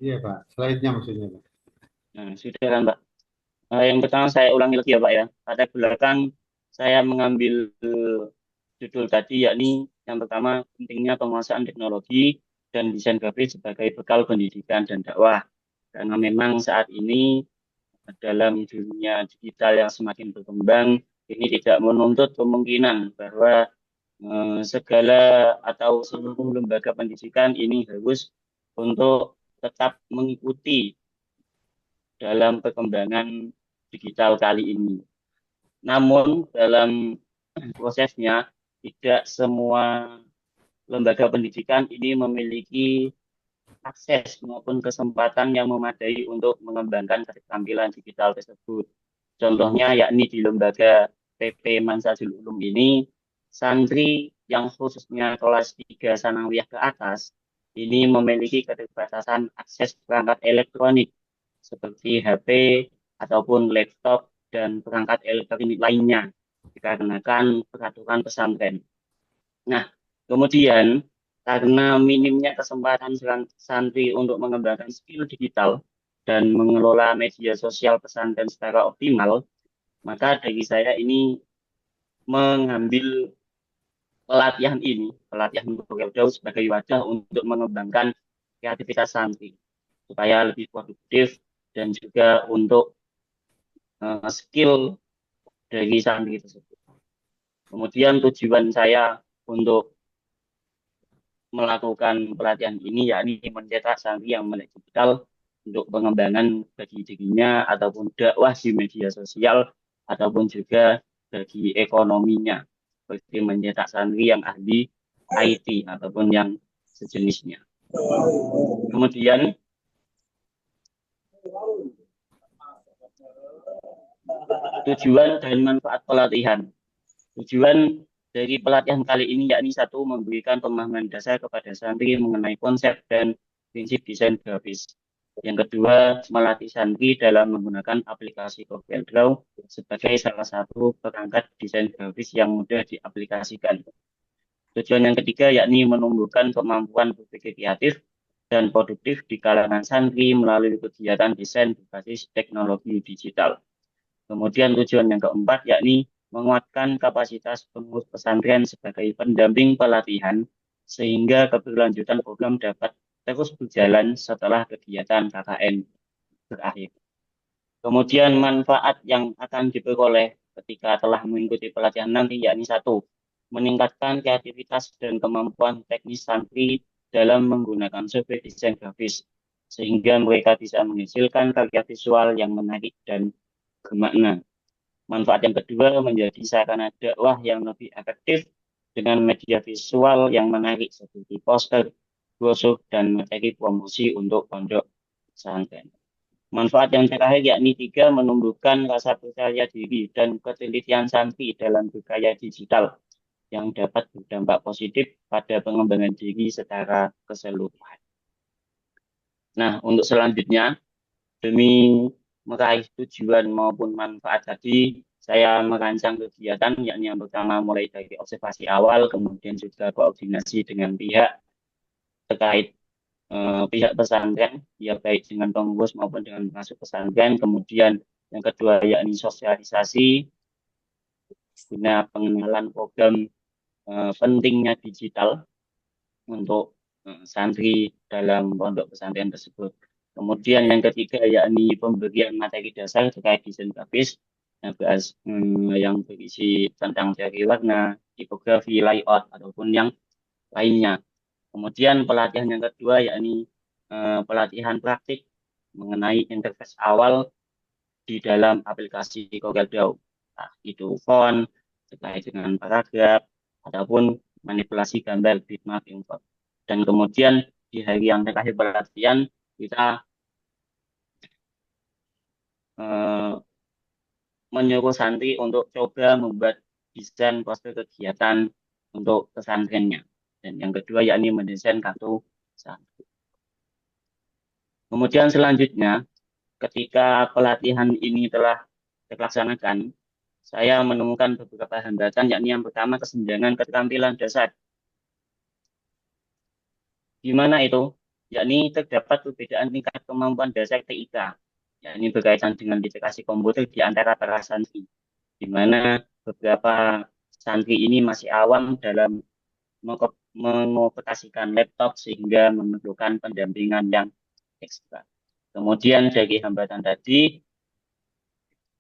Iya Pak, slide-nya maksudnya Pak. Nah, sudah kan Pak. Yang pertama saya ulangi lagi ya Pak ya. Latar belakang saya mengambil judul tadi yakni yang pertama pentingnya penguasaan teknologi dan desain grafis sebagai bekal pendidikan dan dakwah. Karena memang saat ini dalam dunia digital yang semakin berkembang, ini tidak menuntut kemungkinan bahwa segala atau seluruh lembaga pendidikan ini harus untuk tetap mengikuti dalam perkembangan digital kali ini. Namun dalam prosesnya tidak semua lembaga pendidikan ini memiliki akses maupun kesempatan yang memadai untuk mengembangkan keterampilan digital tersebut. Contohnya yakni di lembaga PP Mansajul Ulum ini, santri yang khususnya kelas 3 sanawiyah ke atas, ini memiliki keterbatasan akses perangkat elektronik seperti HP ataupun laptop dan perangkat elektronik lainnya dikarenakan peraturan pesantren. Nah, kemudian karena minimnya kesempatan santri untuk mengembangkan skill digital dan mengelola media sosial pesantren secara optimal, maka dari saya ini mengambil pelatihan Kogelgau sebagai wadah untuk mengembangkan kreativitas santri supaya lebih produktif dan juga untuk skill dari santri tersebut. Kemudian tujuan saya untuk melakukan pelatihan ini yakni mencetak santri yang melek digital untuk pengembangan bagi dirinya ataupun dakwah di media sosial ataupun juga bagi ekonominya seperti mencetak santri yang ahli IT ataupun yang sejenisnya. Kemudian tujuan dan manfaat pelatihan. Tujuan dari pelatihan kali ini yakni satu, memberikan pemahaman dasar kepada santri mengenai konsep dan prinsip desain grafis. Yang kedua, melatih santri dalam menggunakan aplikasi Corel sebagai salah satu perangkat desain grafis yang mudah diaplikasikan. Tujuan yang ketiga yakni menumbuhkan kemampuan berpikir kreatif dan produktif di kalangan santri melalui kegiatan desain berbasis teknologi digital. Kemudian tujuan yang keempat yakni menguatkan kapasitas pengurus pesantren sebagai pendamping pelatihan sehingga keberlanjutan program dapat terus berjalan setelah kegiatan KKN berakhir. Kemudian manfaat yang akan diperoleh ketika telah mengikuti pelatihan nanti yakni satu, meningkatkan kreativitas dan kemampuan teknis santri dalam menggunakan software desain grafis sehingga mereka bisa menghasilkan karya visual yang menarik dan bermakna. Manfaat yang kedua, menjadi sarana dakwah yang lebih efektif dengan media visual yang menarik seperti poster, brosur, dan materi promosi untuk pondok pesantren. Manfaat yang terakhir yakni tiga, menumbuhkan rasa percaya diri dan ketelitian santri dalam berkarya digital yang dapat berdampak positif pada pengembangan diri secara keseluruhan. Nah, untuk selanjutnya, Demi meraih tujuan maupun manfaat tadi, saya merancang kegiatan, yakni yang pertama mulai dari observasi awal, kemudian juga koordinasi dengan pihak terkait pihak pesantren, ya baik dengan pengurus maupun dengan pengasuh pesantren. Kemudian yang kedua yakni sosialisasi guna pengenalan program pentingnya digital untuk santri dalam pondok pesantren tersebut. Kemudian yang ketiga yakni pemberian materi dasar terkait desain grafis yang berisi tentang teori warna, tipografi, layout ataupun yang lainnya. Kemudian pelatihan yang kedua yakni pelatihan praktik mengenai interface awal di dalam aplikasi CorelDRAW. Nah, itu font terkait dengan paragraf ataupun manipulasi gambar, bitmap, import. Dan kemudian di hari yang terakhir pelatihan kita menyuruh santri untuk coba membuat desain poster kegiatan untuk pesantrennya. Dan yang kedua yakni mendesain kartu santri. Kemudian selanjutnya, ketika pelatihan ini telah terlaksanakan, saya menemukan beberapa hambatan, yakni yang pertama kesenjangan keterampilan dasar. Di mana itu? Yakni terdapat perbedaan tingkat kemampuan dasar TIK, yakni berkaitan dengan literasi komputer di antara para santri, di mana beberapa santri ini masih awam dalam mengoperasikan laptop sehingga memerlukan pendampingan yang ekstra. Kemudian dari hambatan tadi,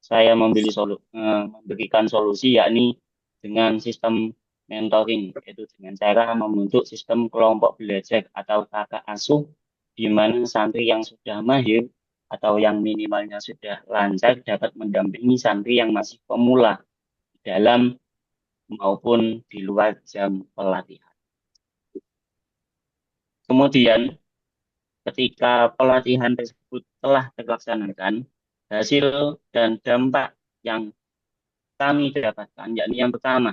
saya memberikan solusi yakni dengan sistem mentoring, yaitu dengan cara membentuk sistem kelompok belajar atau kakak asuh, di mana santri yang sudah mahir atau yang minimalnya sudah lancar dapat mendampingi santri yang masih pemula dalam maupun di luar jam pelatihan. Kemudian, ketika pelatihan tersebut telah terlaksanakan, hasil dan dampak yang kami dapatkan, yakni yang pertama,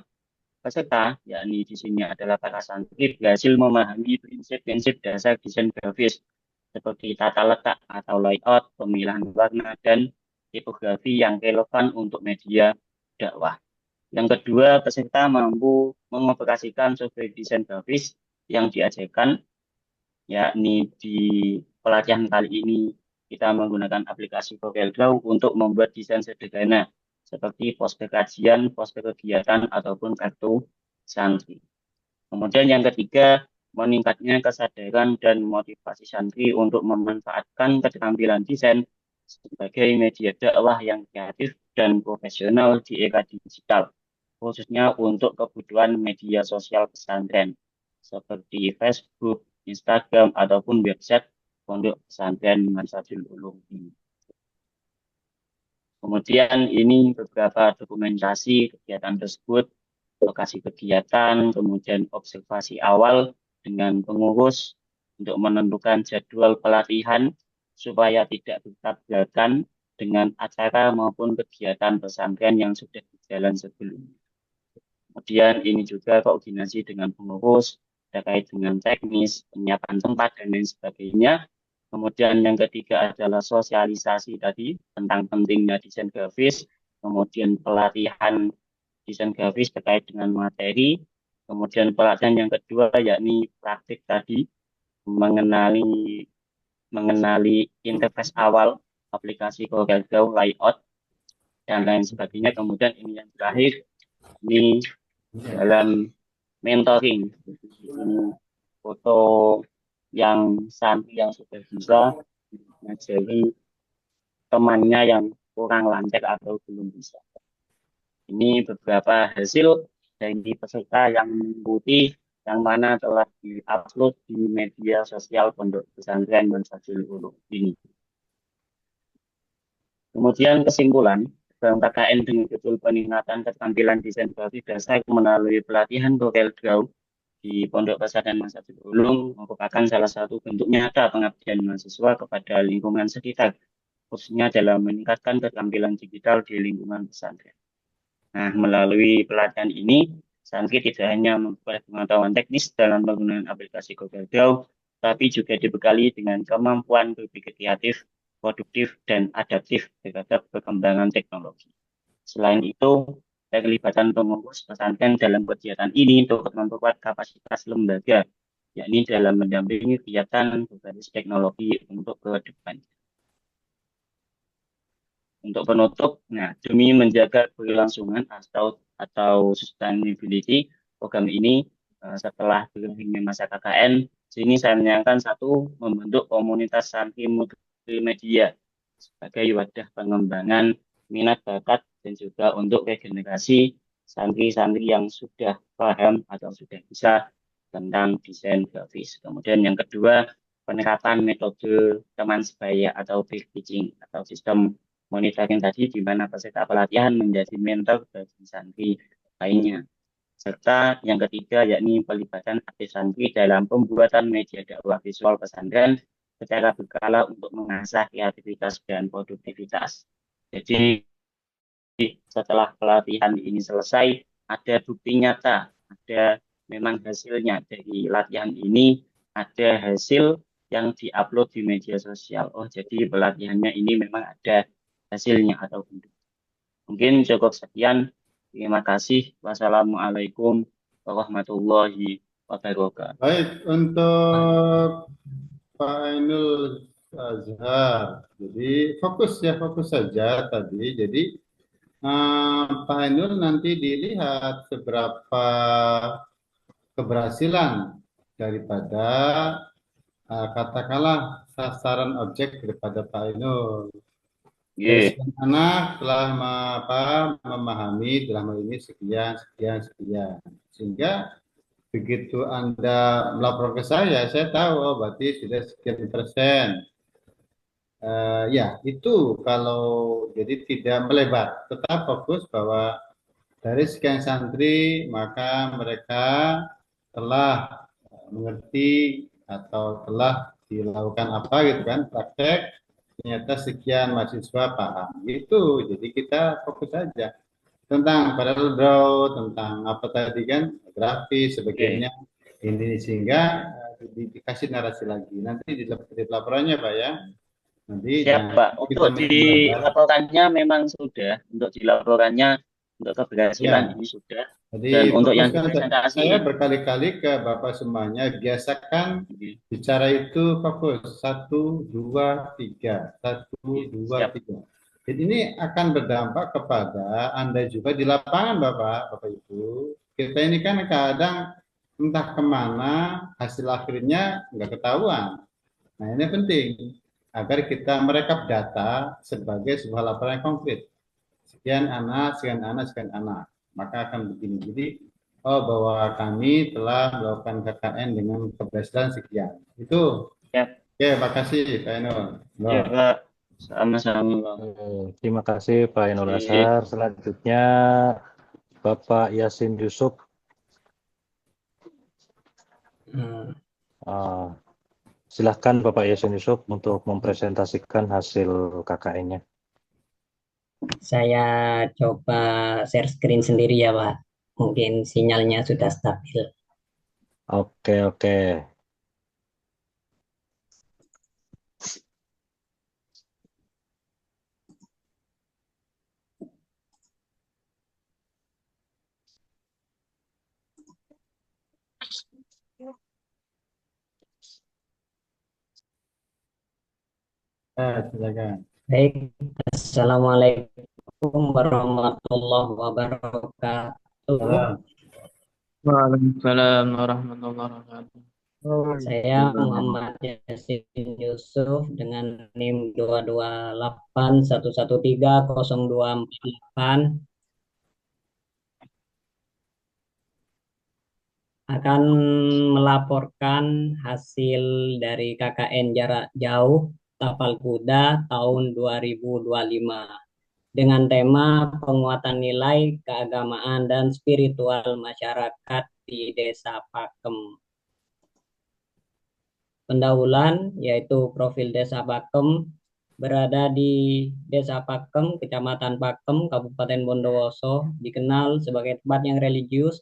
peserta, yakni di sini adalah para santri, berhasil memahami prinsip-prinsip dasar desain grafis, seperti tata letak atau layout, pemilihan warna, dan tipografi yang relevan untuk media dakwah. Yang kedua, peserta mampu mengoperasikan software desain grafis yang diajarkan, yakni di pelatihan kali ini kita menggunakan aplikasi CorelDRAW untuk membuat desain sederhana seperti poster kajian, poster kegiatan, ataupun kartu santri. Kemudian yang ketiga, meningkatnya kesadaran dan motivasi santri untuk memanfaatkan keterampilan desain sebagai media dakwah yang kreatif dan profesional di era digital, khususnya untuk kebutuhan media sosial pesantren seperti Facebook, Instagram, ataupun website pondok pesantren Mansajul Ulum ini. Kemudian ini beberapa dokumentasi kegiatan tersebut, lokasi kegiatan, kemudian observasi awal dengan pengurus untuk menentukan jadwal pelatihan supaya tidak bertabrakan dengan acara maupun kegiatan pesantren yang sudah berjalan sebelumnya. Kemudian ini juga koordinasi dengan pengurus terkait dengan teknis, penyiapan tempat, dan lain sebagainya. Kemudian yang ketiga adalah sosialisasi tadi tentang pentingnya desain grafis, kemudian pelatihan desain grafis terkait dengan materi, kemudian pelatihan yang kedua yakni praktik tadi, mengenali interface awal aplikasi CorelDRAW, layout, dan lain sebagainya. Kemudian ini yang terakhir, ini dalam mentoring, ini foto yang santri yang sudah bisa mengajari temannya yang kurang lancar atau belum bisa. Ini beberapa hasil dari peserta yang mengikuti, yang mana telah diupload di media sosial Pondok Pesantren Mansajul Ulum ini. Kemudian kesimpulan, KKN dengan judul peningkatan keterampilan desain grafis dasar melalui pelatihan CorelDRAW di Pondok Pesantren Mansajul Ulum merupakan salah satu bentuk nyata pengabdian mahasiswa kepada lingkungan sekitar, khususnya dalam meningkatkan keterampilan digital di lingkungan pesantren. Nah, melalui pelatihan ini, santri tidak hanya memperoleh pengetahuan teknis dalam penggunaan aplikasi CorelDRAW, tapi juga dibekali dengan kemampuan berpikir kreatif produktif, dan adaptif terhadap perkembangan teknologi. Selain itu, keterlibatan pengurus pesantren dalam kegiatan ini untuk memperkuat kapasitas lembaga, yakni dalam mendampingi kegiatan berbasis teknologi untuk ke depan. Untuk penutup, nah, demi menjaga keberlangsungan atau sustainability program ini setelah berakhirnya masa KKN, sini saya menyangkan satu, membentuk komunitas santri multimedia sebagai wadah pengembangan minat bakat dan juga untuk regenerasi santri-santri yang sudah paham atau sudah bisa tentang desain grafis. Kemudian yang kedua, penerapan metode teman sebaya atau peer teaching atau sistem monitoring tadi, di mana peserta pelatihan menjadi mentor bagi santri lainnya. Serta yang ketiga, yakni pelibatan aktif santri dalam pembuatan media dakwah visual pesantren secara berkala untuk mengasah kreativitas dan produktivitas. Jadi setelah pelatihan ini selesai, ada bukti nyata, ada memang hasilnya dari latihan ini, ada hasil yang diupload di media sosial. Oh, jadi pelatihannya ini memang ada hasilnya atau belum. Mungkin cukup sekian. Terima kasih. Wassalamualaikum warahmatullahi wabarakatuh. Baik, untuk Pak Ainul Azhar. Jadi fokus saja tadi. Jadi Pak Ainul nanti dilihat seberapa keberhasilan daripada katakanlah sasaran objek daripada Pak Ainul. Yeah. Anak telah memahami dalam hal ini sekian. Sehingga begitu Anda melapor ke saya tahu, oh berarti sudah sekian persen. Ya, itu kalau jadi tidak melebar, tetap fokus bahwa dari sekian santri, maka mereka telah mengerti atau telah dilakukan apa gitu kan, praktek, ternyata sekian mahasiswa paham. Gitu, jadi kita fokus saja tentang parallel draw, tentang apa tadi kan, grafis, sebagainya. Ini sehingga dikasih narasi lagi. Nanti di laporannya Pak ya. Nanti siap Pak. Untuk dilaporannya memang sudah, untuk dilaporannya untuk keberhasilan ini sudah. Jadi dan untuk yang dipresentasi saya berkali-kali ke Bapak semuanya, biasakan bicara itu fokus 1, 2, 3, 1, 2, 3. Jadi ini akan berdampak kepada Anda juga di lapangan Bapak Ibu. Kita ini kan kadang entah kemana hasil akhirnya nggak ketahuan. Nah ini penting agar kita merekap data sebagai sebuah laporan yang konkret. Sekian anak, maka akan begini. Jadi, bahwa kami telah melakukan KKN dengan keberhasilan sekian. Itu. Ya. Oke, makasih Pak Ainul. Ya, Pak. Sama-sama. Terima kasih Pak Ainul Azhar. Selanjutnya Bapak Yasin Yusuf. Silahkan Bapak Yasin Yusuf untuk mempresentasikan hasil KKN-nya. Saya coba share screen sendiri ya Pak. Mungkin sinyalnya sudah stabil. Oke. Silakan. Baik, Assalamualaikum warahmatullahi wabarakatuh. Waalaikumsalam warahmatullahi wabarakatuh. Saya Muhammad Yasin Yusuf dengan NIM 228113024 akan melaporkan hasil dari KKN jarak jauh Tapal Kuda tahun 2025 dengan tema penguatan nilai keagamaan dan spiritual masyarakat di Desa Pakem. Pendahuluan yaitu profil Desa Pakem berada di Desa Pakem, Kecamatan Pakem, Kabupaten Bondowoso, dikenal sebagai tempat yang religius,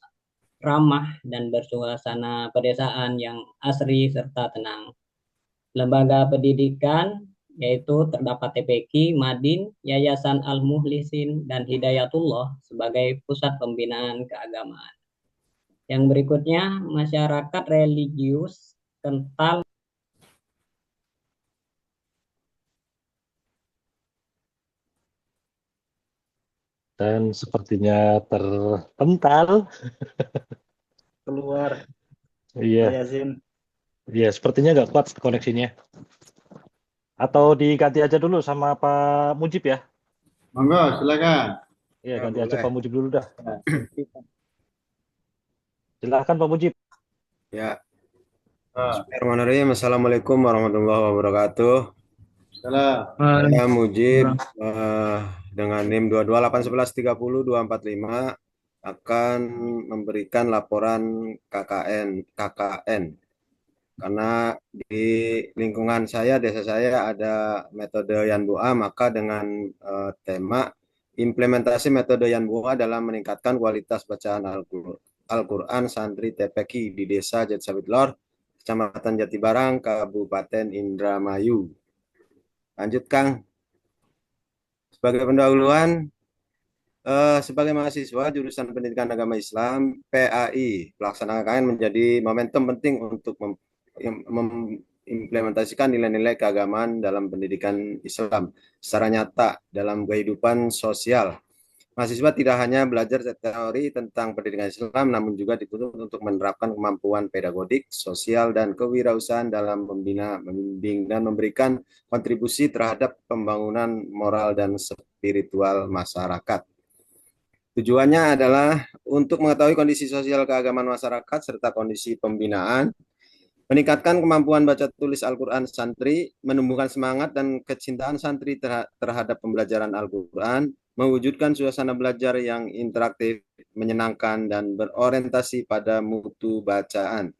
ramah dan bersuasana pedesaan yang asri serta tenang. Lembaga pendidikan yaitu terdapat TPQ, Madin, Yayasan Al-Muhlisin, dan Hidayatullah sebagai pusat pembinaan keagamaan. Yang berikutnya, masyarakat religius kental Dan sepertinya terpental. Keluar, Iya, Pak Yasin. iya, sepertinya nggak kuat koneksinya. Atau diganti aja dulu sama Pak Mujib ya? Monggo, silakan. Iya, Ya, ganti aja boleh. Pak Mujib dulu dah. Ya. Silakan Pak Mujib. Ya, Oh, Bismillahirrahmanirrahim. Assalamualaikum warahmatullahi wabarakatuh. salam. Saya Mujib dengan NIM 2281130 245 akan memberikan laporan KKN. Karena di lingkungan saya, desa saya ada metode Yanbu'a, maka dengan tema implementasi metode Yanbu'a dalam meningkatkan kualitas bacaan Al-Quran santri TPQ di desa Jatisawitlor, Kecamatan Jatibarang, Kabupaten Indramayu. Lanjut, Kang. Sebagai pendahuluan, sebagai mahasiswa jurusan Pendidikan Agama Islam, PAI, pelaksanaan KKN menjadi momentum penting untuk mengimplementasikan nilai-nilai keagamaan dalam pendidikan Islam secara nyata dalam kehidupan sosial. Mahasiswa tidak hanya belajar teori tentang pendidikan Islam, namun juga dituntut untuk menerapkan kemampuan pedagodik, sosial, dan kewirausahaan dalam membina, membimbing, dan memberikan kontribusi terhadap pembangunan moral dan spiritual masyarakat. Tujuannya adalah untuk mengetahui kondisi sosial keagamaan masyarakat serta kondisi pembinaan, meningkatkan kemampuan baca tulis Al-Quran santri, menumbuhkan semangat dan kecintaan santri terhadap pembelajaran Al-Quran, mewujudkan suasana belajar yang interaktif, menyenangkan, dan berorientasi pada mutu bacaan.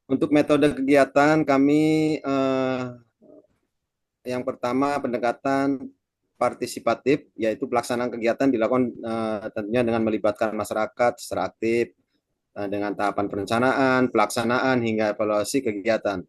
Untuk metode kegiatan kami yang pertama pendekatan partisipatif, yaitu pelaksanaan kegiatan dilakukan tentunya dengan melibatkan masyarakat secara aktif, dengan tahapan perencanaan, pelaksanaan, hingga evaluasi kegiatan.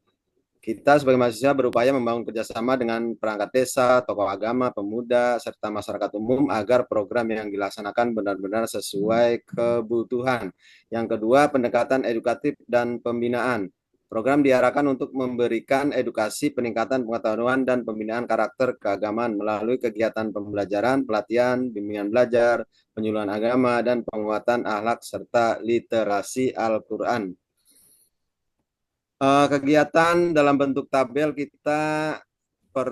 Kita sebagai mahasiswa berupaya membangun kerjasama dengan perangkat desa, tokoh agama, pemuda, serta masyarakat umum agar program yang dilaksanakan benar-benar sesuai kebutuhan. Yang kedua, pendekatan edukatif dan pembinaan. Program diarahkan untuk memberikan edukasi, peningkatan pengetahuan, dan pembinaan karakter keagamaan melalui kegiatan pembelajaran, pelatihan, bimbingan belajar, penyuluhan agama, dan penguatan akhlak serta literasi Al-Quran. Kegiatan dalam bentuk tabel kita per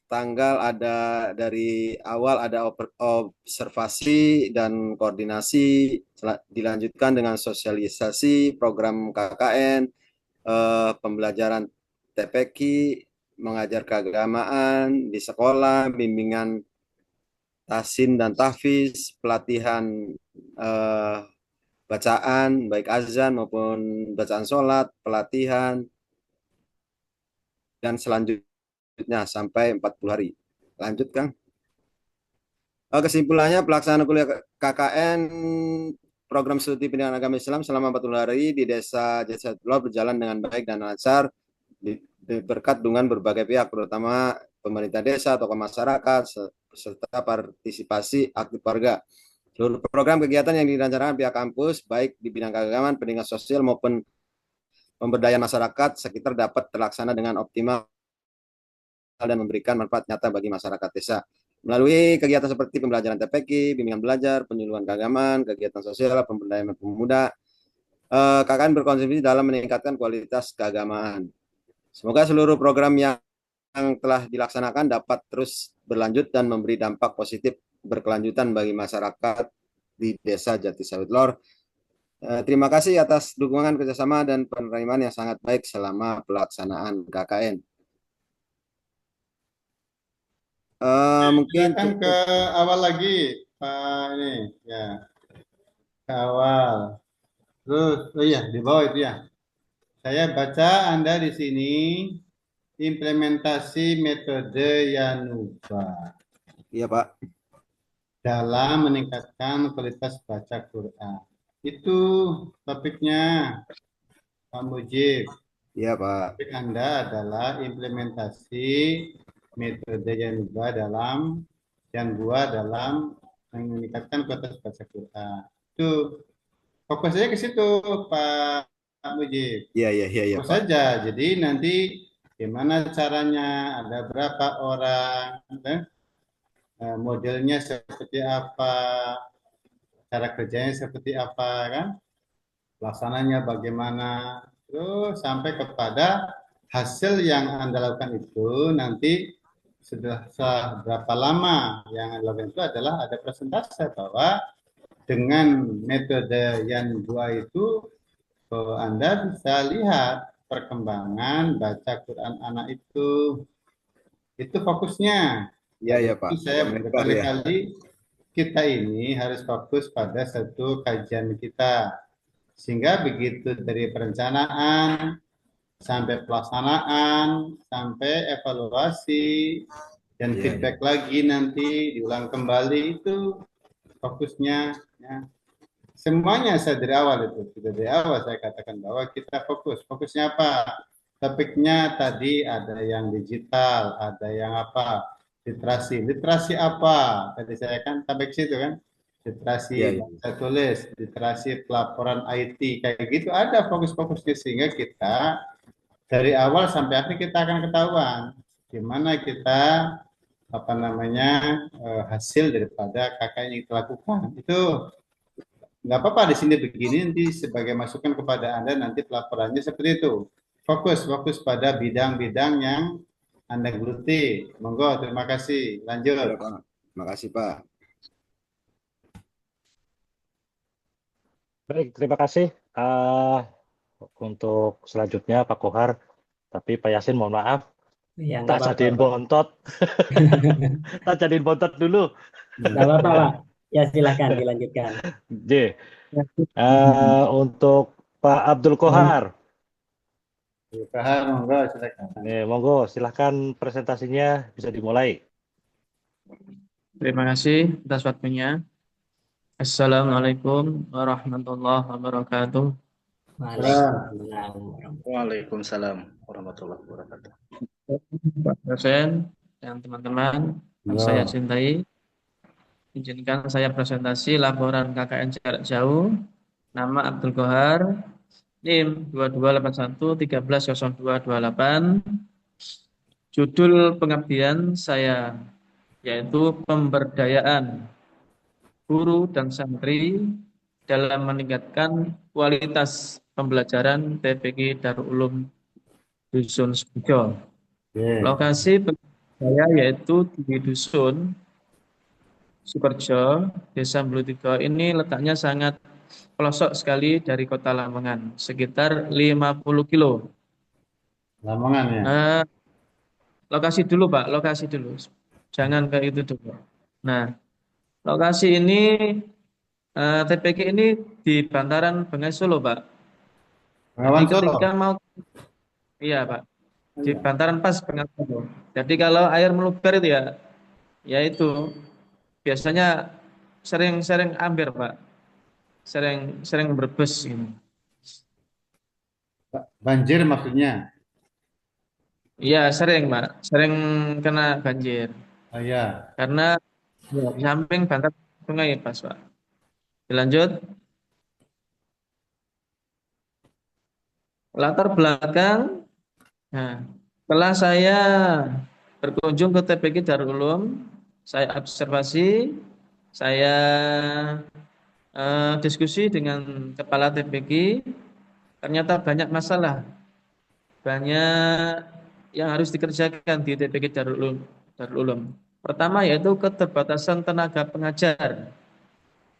tanggal ada dari awal ada observasi dan koordinasi, dilanjutkan dengan sosialisasi program KKN, pembelajaran TPQ, mengajar keagamaan di sekolah, bimbingan tasin dan tahfiz, pelatihan bacaan, baik azan maupun bacaan sholat, pelatihan, dan selanjutnya sampai 40 hari. Lanjut, Kang. Kesimpulannya, pelaksanaan kuliah KKN program studi pendidikan agama Islam selama 40 hari di desa Jatisawitlor berjalan dengan baik dan lancar berkat dukungan berbagai pihak, terutama pemerintah desa, tokoh masyarakat, serta partisipasi aktif warga. Seluruh program kegiatan yang direncanakan pihak kampus, baik di bidang keagamaan, pendidikan sosial, maupun pemberdayaan masyarakat sekitar dapat terlaksana dengan optimal dan memberikan manfaat nyata bagi masyarakat desa. Melalui kegiatan seperti pembelajaran TPQ, bimbingan belajar, penyuluhan keagamaan, kegiatan sosial, pemberdayaan pemuda, KKN berkontribusi dalam meningkatkan kualitas keagamaan. Semoga seluruh program yang telah dilaksanakan dapat terus berlanjut dan memberi dampak positif berkelanjutan bagi masyarakat di desa Jatisawitlor. Terima kasih atas dukungan kerjasama dan penerimaan yang sangat baik selama pelaksanaan KKN. Mungkin Silakan ke awal lagi, Pak ini ya. Ke awal. Terus, oh iya di bawah itu ya. Saya baca Anda di sini implementasi metode Yanuba. Iya, Pak. Dalam meningkatkan kualitas baca Quran. Itu topiknya Pak Mujib. Iya, Pak. Topik Anda adalah implementasi metode yang dua dalam meningkatkan kualitas baca Quran. Itu fokusnya ke situ, Pak Mujib. Iya, iya, iya, iya, Fokus Pak. saja. Jadi nanti gimana caranya, ada berapa orang, modelnya seperti apa, cara kerjanya seperti apa, kan? Pelaksananya bagaimana, terus sampai kepada hasil yang Anda lakukan itu nanti setelah berapa lama yang Anda lakukan itu adalah ada persentase bahwa dengan metode yang dua itu Anda bisa lihat perkembangan baca Quran anak itu fokusnya. Iya, iya, Pak. Itu saya Agak melebar ya. berkali-kali kita ini harus fokus pada satu kajian kita. Sehingga begitu dari perencanaan, sampai pelaksanaan, sampai evaluasi, dan Iya, feedback lagi nanti diulang kembali itu fokusnya. Ya. Semuanya saya dari awal itu, sudah dari awal saya katakan bahwa kita fokus. Fokusnya apa? Topiknya tadi ada yang digital, ada yang apa? Literasi. Literasi apa? Tadi saya kan sampai ke situ kan. Literasi iya, iya. baca tulis, literasi pelaporan IT, kayak gitu ada fokus-fokusnya sehingga kita dari awal sampai akhir kita akan ketahuan gimana kita apa namanya hasil daripada kakak yang kita lakukan. Itu nggak apa-apa di sini begini, nanti sebagai masukan kepada Anda nanti pelaporannya seperti itu. Fokus pada bidang-bidang yang Anda geluti. Monggo, terima kasih. Lanjut. Iya, Pak. Terima kasih, Pak. Baik, terima kasih. Untuk selanjutnya Pak Kohar, tapi Pak Yasin mohon maaf, Ya, tak nggak jadiin apa-apa, Pak. bontot, tak jadiin bontot dulu. Nggak apa-apa, Pak. Ya, silakan dilanjutkan. J. Untuk Pak Abdul Kohar. Kohar, monggo silakan. Monggo, silahkan presentasinya bisa dimulai. Terima kasih atas waktunya. Assalamualaikum warahmatullahi wabarakatuh. Waalaikumsalam warahmatullahi wabarakatuh. Pak dosen dan teman-teman yang saya cintai, izinkan saya presentasi laporan KKN jarak jauh. Nama Abdul Kohar, NIM 2281130228. Judul pengabdian saya yaitu pemberdayaan guru dan santri dalam meningkatkan kualitas pembelajaran TPQ Darul Ulum Dusun Sukojo. Lokasi saya yaitu di Dusun Sukojo, Desa Blutigo. Ini letaknya sangat pelosok sekali dari kota Lamongan, sekitar 50 kilo. Lamongan ya? Lokasi dulu, Pak, lokasi dulu. Jangan ke itu dulu. Nah, lokasi ini, TPQ ini di bantaran Bengai Solo, Pak. Jadi ketika mau, iya Pak, di bantaran pas Bengai Solo. Jadi kalau air meluber itu ya itu biasanya sering amber, Pak. Sering berbes ini. Banjir maksudnya? Iya, sering, Pak. Sering kena banjir. Oh iya. Karena di samping bantaran sungai pas, Pak. Dilanjut. Latar belakang. Nah, setelah saya berkunjung ke TPQ Darul Ulum, saya observasi, saya diskusi dengan kepala TPQ, ternyata banyak masalah, banyak yang harus dikerjakan di TPQ Darul Ulum. Pertama yaitu keterbatasan tenaga pengajar.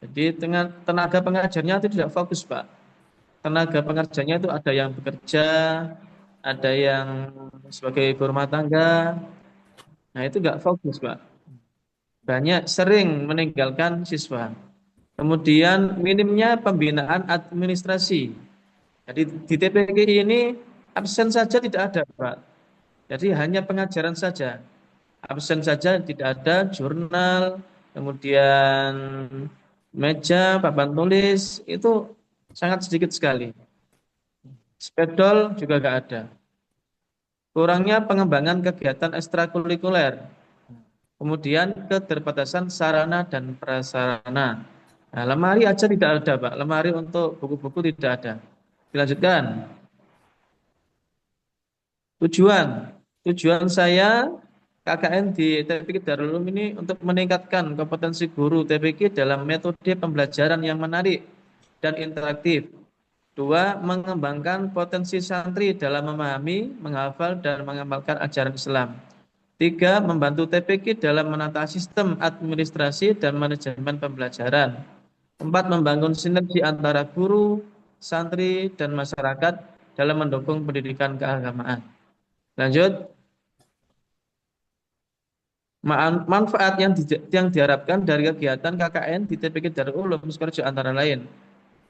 Jadi tenaga pengajarnya itu tidak fokus, Pak. Tenaga pengajarnya itu ada yang bekerja, ada yang sebagai ibu rumah tangga. Nah, itu nggak fokus, Pak. Banyak sering meninggalkan siswa. Kemudian minimnya pembinaan administrasi. Jadi di TPQ ini absen saja tidak ada, Pak. Jadi hanya pengajaran saja. Absen saja tidak ada, jurnal, kemudian meja, papan tulis, itu sangat sedikit sekali. Spedol juga nggak ada. Kurangnya pengembangan kegiatan ekstrakurikuler. Kemudian keterbatasan sarana dan prasarana. Nah, lemari aja tidak ada, Pak. Lemari untuk buku-buku tidak ada. Dilanjutkan. Tujuan saya KKN di TPQ Darul Ulum ini untuk meningkatkan kompetensi guru TPQ dalam metode pembelajaran yang menarik dan interaktif. 2. Mengembangkan potensi santri dalam memahami, menghafal, dan mengamalkan ajaran Islam. 3. Membantu TPQ dalam menata sistem administrasi dan manajemen pembelajaran. 4. Membangun sinergi antara guru, santri, dan masyarakat dalam mendukung pendidikan keagamaan. Lanjut. Manfaat yang diharapkan dari kegiatan KKN di TPQ Darul Ulum Sidoarjo antara lain.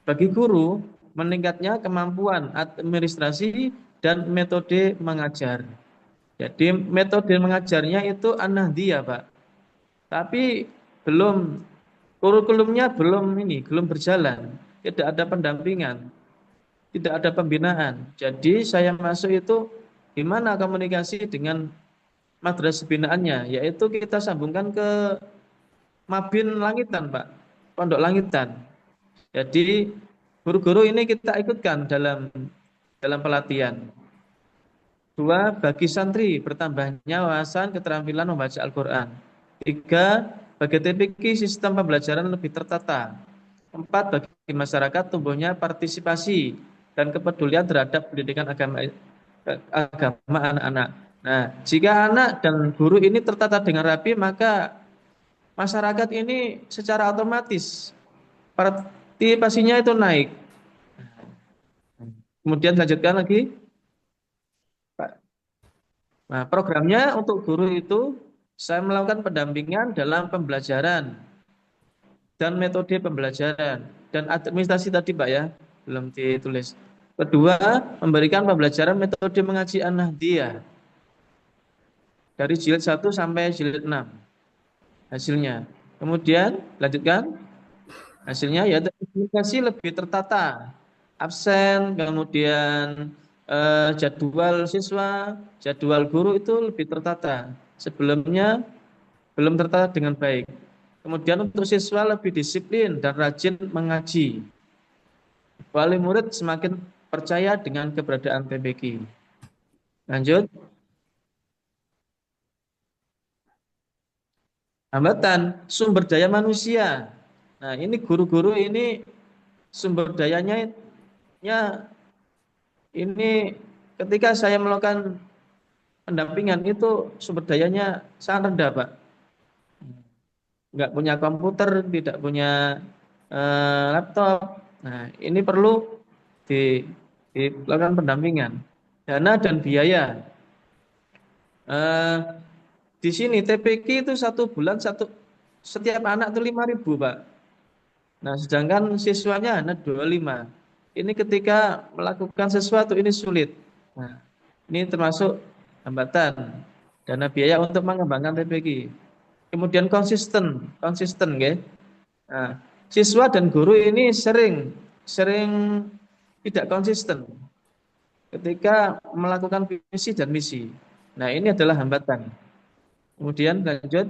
Bagi guru, meningkatnya kemampuan administrasi dan metode mengajar. Jadi metode mengajarnya itu an-nahdiyah, Pak. Tapi kurikulumnya belum berjalan. Tidak ada pendampingan, tidak ada pembinaan. Jadi saya masuk itu gimana komunikasi dengan madrasah binaannya, yaitu kita sambungkan ke Mabin Langitan, Pak, Pondok Langitan. Jadi guru-guru ini kita ikutkan dalam pelatihan. 2. Bagi santri bertambahnya wawasan keterampilan membaca Al-Quran. 3. Bagi TPQ sistem pembelajaran lebih tertata. 4. Bagi masyarakat tumbuhnya partisipasi dan kepedulian terhadap pendidikan agama anak-anak. Nah, jika anak dan guru ini tertata dengan rapi, maka masyarakat ini secara otomatis partisipasinya itu naik. Kemudian lanjutkan lagi. Nah, programnya untuk guru itu saya melakukan pendampingan dalam pembelajaran dan metode pembelajaran dan administrasi tadi, Pak, ya, belum ditulis. Kedua, memberikan pembelajaran metode mengaji an-nahdiyah dari jilid 1 sampai jilid 6 hasilnya. Kemudian lanjutkan hasilnya yaitu komunikasi lebih tertata, absen, kemudian jadwal siswa, jadwal guru itu lebih tertata. Sebelumnya belum tertata dengan baik. Kemudian untuk siswa lebih disiplin dan rajin mengaji. Wali murid semakin percaya dengan keberadaan TPQ. Lanjut. Hambatan sumber daya manusia. Nah, ini guru-guru ini sumber dayanya ini ketika saya melakukan pendampingan itu sumber dayanya sangat rendah, Pak. Nggak punya komputer, tidak punya laptop. Nah, ini perlu dilakukan pendampingan. Dana dan biaya. Di sini TPQ itu 1 bulan setiap anak itu 5.000, Pak. Nah, sedangkan siswanya hanya 25. Ini ketika melakukan sesuatu ini sulit. Nah, ini termasuk hambatan dana biaya untuk mengembangkan TPQ. Kemudian konsisten, ya. Nah, siswa dan guru ini sering tidak konsisten ketika melakukan visi dan misi. Nah, ini adalah hambatan. Kemudian lanjut.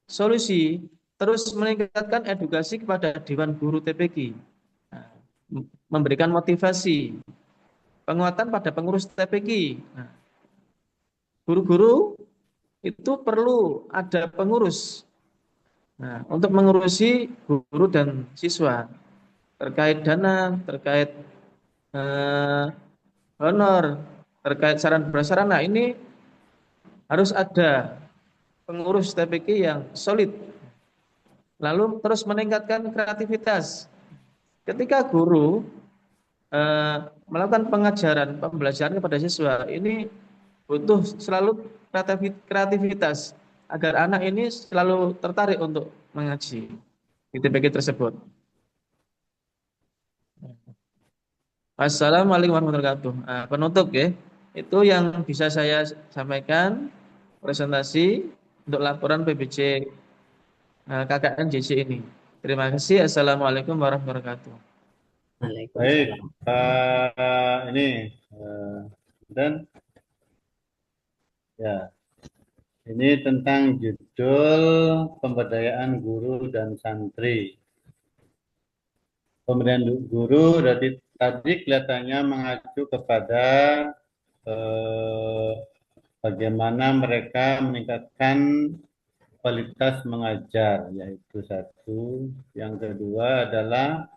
Solusi, terus meningkatkan edukasi kepada Dewan Guru TPQ. Nah, memberikan motivasi, penguatan pada pengurus TPQ. Nah, guru-guru itu perlu ada pengurus. Nah, untuk mengurusi guru dan siswa terkait dana, terkait honor, terkait saran prasarana, ini harus ada pengurus TPQ yang solid. Lalu terus meningkatkan kreativitas. Ketika guru melakukan pembelajaran kepada siswa, ini butuh selalu kreativitas agar anak ini selalu tertarik untuk mengaji di TPQ tersebut. Assalamualaikum warahmatullahi wabarakatuh. Penutup, ya, itu yang bisa saya sampaikan presentasi untuk laporan PBJ KKN JJ ini. Terima kasih. Assalamualaikum warahmatullahi wabarakatuh. Baik, Waalaikumsalam. ini dan ya ini tentang judul pemberdayaan guru dan santri. Pemberdayaan guru tadi kelihatannya mengacu kepada bagaimana mereka meningkatkan kualitas mengajar, yaitu satu. Yang kedua adalah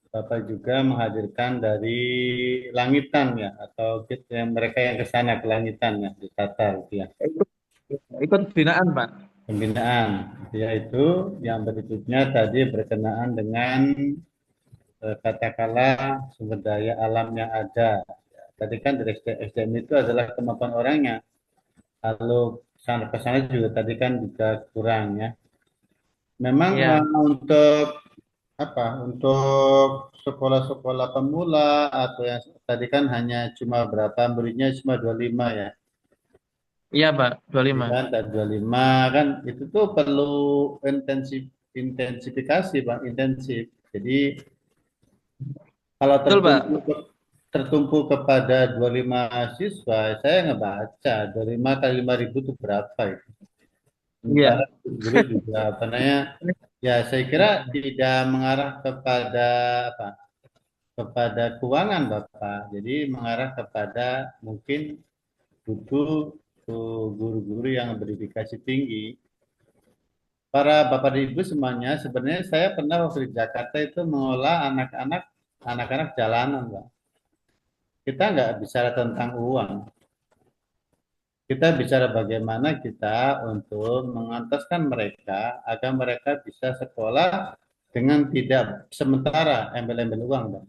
Bapak juga menghadirkan dari langitan ya, atau yang mereka yang ke sana ke langitan ya, di Tatar gitu ya. Ikut binaan, Pak. Pembinaan, yaitu yang berikutnya tadi berkenaan dengan katakanlah sumber daya alam yang ada. Tadi kan dari SDM itu adalah kemampuan orangnya. Lalu ke sana juga tadi kan juga kurang ya. Memang Ya. untuk apa? Untuk sekolah-sekolah pemula atau yang tadi kan hanya cuma berapa muridnya cuma 25 ya. Iya, Pak, 25. Kan 25 kan itu tuh perlu intensifikasi, Pak, intensif. Jadi kalau Betul, Pak. tertumpu kepada 25 siswa, saya ngebaca 25 kali 5.000 itu berapa itu? Iya. Sementara guru juga apa namanya? Ya, saya kira tidak mengarah kepada apa? Kepada keuangan, Bapak. Jadi mengarah kepada mungkin butuh guru-guru yang berdedikasi tinggi. Para Bapak dan Ibu semuanya, sebenarnya saya pernah waktu di Jakarta itu mengolah anak-anak jalanan, Pak. Kita nggak bicara tentang uang. Kita bicara bagaimana kita untuk mengantaskan mereka agar mereka bisa sekolah dengan tidak sementara embel-embel uang, Pak.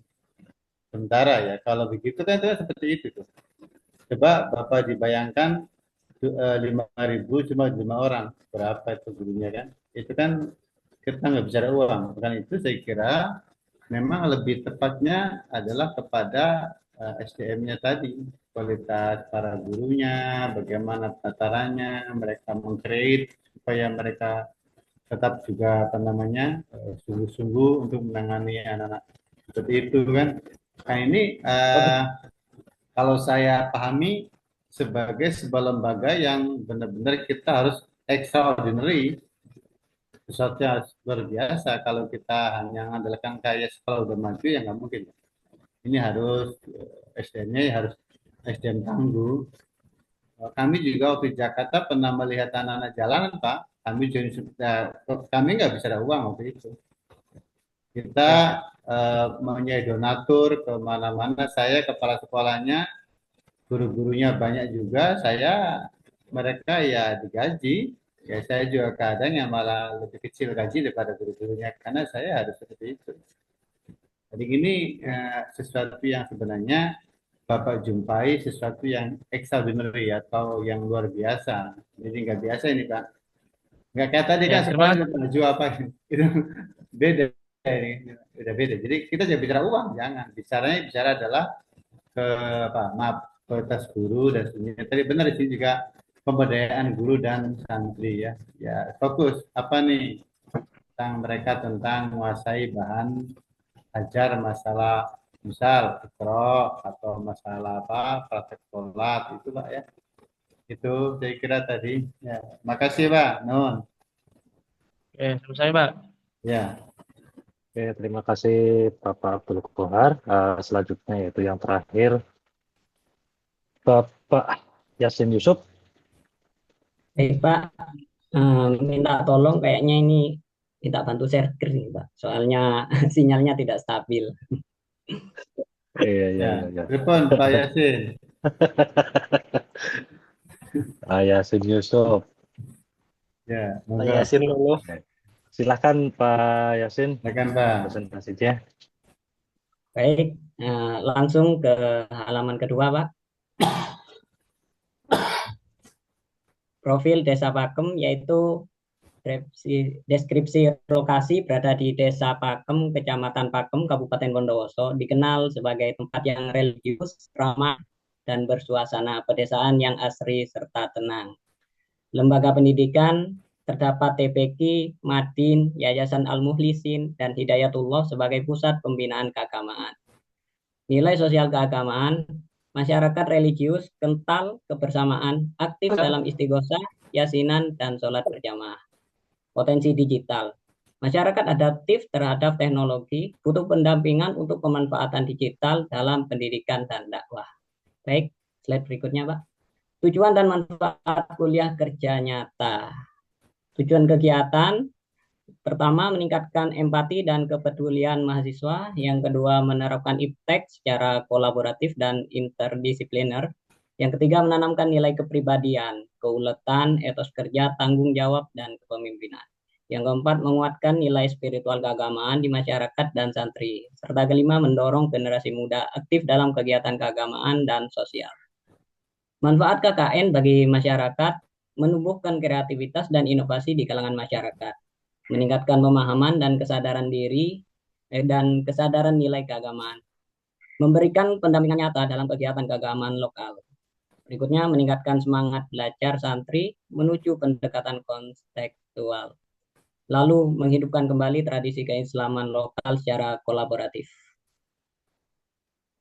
Sementara ya, kalau begitu kan itu kan seperti itu tuh. Coba Bapak dibayangkan 5.000 cuma 5 orang, berapa itu gurunya kan? Itu kan kita nggak bicara uang. Bukan itu saya kira memang lebih tepatnya adalah kepada SDM-nya tadi, kualitas para gurunya, bagaimana tatarannya, mereka meng-create supaya mereka tetap juga apa namanya sungguh-sungguh untuk menangani anak-anak seperti itu kan. Nah ini kalau saya pahami sebagai sebuah lembaga yang benar-benar kita harus extraordinary, sesuatu yang luar biasa. Kalau kita hanya mengandalkan kayak sekolah udah maju ya nggak mungkin. Ini harus SDM-nya harus SDM tangguh. Kami juga waktu di Jakarta pernah melihat anak-anak jalanan, Pak. Kami nggak bisa ada uang waktu itu. Kita menyai donatur kemana-mana. Saya kepala sekolahnya, guru-gurunya banyak juga. Mereka ya digaji. Ya saya juga kadang yang malah lebih kecil gaji daripada guru-gurunya karena saya harus seperti itu. Jadi ini sesuatu yang sebenarnya Bapak jumpai sesuatu yang extraordinary atau yang luar biasa. Jadi nggak biasa ini Pak. Nggak kayak tadi kan sekolah menuju apa itu beda ini, beda. Jadi kita jangan bicara uang, jangan. Bicara adalah ke apa? Maaf, kualitas guru dan sebagainya. Tadi benar di sini juga pemberdayaan guru dan santri ya. Ya fokus apa nih tentang mereka tentang menguasai bahan ajar masalah misal ikro atau masalah apa praktek sholat itu Pak ya. Itu saya kira tadi. Ya, makasih Pak. Nun. Selesai Pak. Ya. Oke, terima kasih Bapak Abdul Kohar. Selanjutnya yaitu yang terakhir Bapak Yasin Yusuf. Pak, minta tolong kayaknya ini minta bantu share screen Pak. Soalnya sinyalnya tidak stabil. Iya. Telepon Pak Yasin. Pak Yasin Yusuf. Ya, Pak Yasin dulu. Silakan Pak Yasin. Silakan Pak. Presentasinya. Baik, langsung ke halaman kedua Pak. Profil Desa Pakem yaitu deskripsi lokasi berada di Desa Pakem, Kecamatan Pakem, Kabupaten Bondowoso, dikenal sebagai tempat yang religius, ramah, dan bersuasana pedesaan yang asri serta tenang. Lembaga pendidikan terdapat TPQ, Madin, Yayasan Al-Muhlisin, dan Hidayatullah sebagai pusat pembinaan keagamaan. Nilai sosial keagamaan, masyarakat religius, kental, kebersamaan, aktif dalam istighosah, yasinan, dan sholat berjamaah. Potensi digital, masyarakat adaptif terhadap teknologi, butuh pendampingan untuk pemanfaatan digital dalam pendidikan dan dakwah. Baik, slide berikutnya, Pak. Tujuan dan manfaat kuliah kerja nyata. Tujuan kegiatan, pertama meningkatkan empati dan kepedulian mahasiswa, yang kedua menerapkan iptek secara kolaboratif dan interdisipliner, yang ketiga menanamkan nilai kepribadian, keuletan, etos kerja, tanggung jawab, dan kepemimpinan. Yang keempat menguatkan nilai spiritual keagamaan di masyarakat dan santri, serta kelima mendorong generasi muda aktif dalam kegiatan keagamaan dan sosial. Manfaat KKN bagi masyarakat, menumbuhkan kreativitas dan inovasi di kalangan masyarakat, meningkatkan pemahaman dan kesadaran diri dan kesadaran nilai keagamaan, memberikan pendampingan nyata dalam kegiatan keagamaan lokal. Berikutnya meningkatkan semangat belajar santri menuju pendekatan kontekstual, lalu menghidupkan kembali tradisi keislaman lokal secara kolaboratif.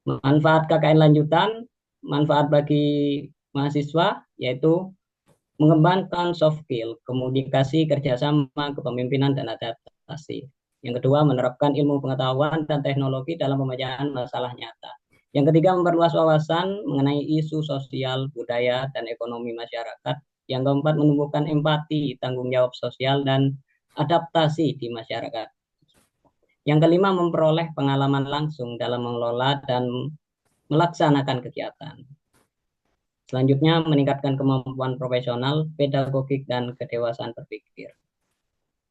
Manfaat KKN lanjutan, manfaat bagi mahasiswa yaitu mengembangkan soft skill, komunikasi, kerjasama, kepemimpinan, dan adaptasi. Yang kedua, menerapkan ilmu pengetahuan dan teknologi dalam pemecahan masalah nyata. Yang ketiga, memperluas wawasan mengenai isu sosial, budaya, dan ekonomi masyarakat. Yang keempat, menumbuhkan empati, tanggung jawab sosial, dan adaptasi di masyarakat. Yang kelima, memperoleh pengalaman langsung dalam mengelola dan melaksanakan kegiatan. Selanjutnya, meningkatkan kemampuan profesional, pedagogik, dan kedewasaan berpikir.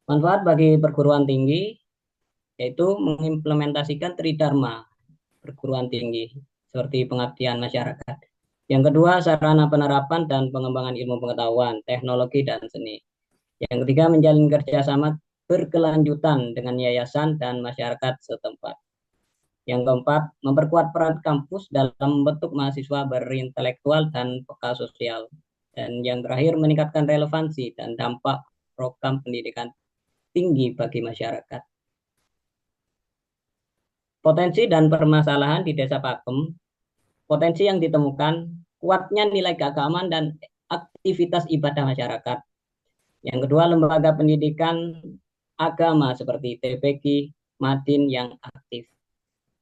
Manfaat bagi perguruan tinggi, yaitu mengimplementasikan tridharma perguruan tinggi, seperti pengabdian masyarakat. Yang kedua, sarana penerapan dan pengembangan ilmu pengetahuan, teknologi, dan seni. Yang ketiga, menjalin kerjasama berkelanjutan dengan yayasan dan masyarakat setempat. Yang keempat, memperkuat peran kampus dalam membentuk mahasiswa berintelektual dan peka sosial. Dan yang terakhir, meningkatkan relevansi dan dampak program pendidikan tinggi bagi masyarakat. Potensi dan permasalahan di Desa Pakem. Potensi yang ditemukan, kuatnya nilai keagamaan dan aktivitas ibadah masyarakat. Yang kedua, lembaga pendidikan agama seperti TPQ, Madin yang aktif.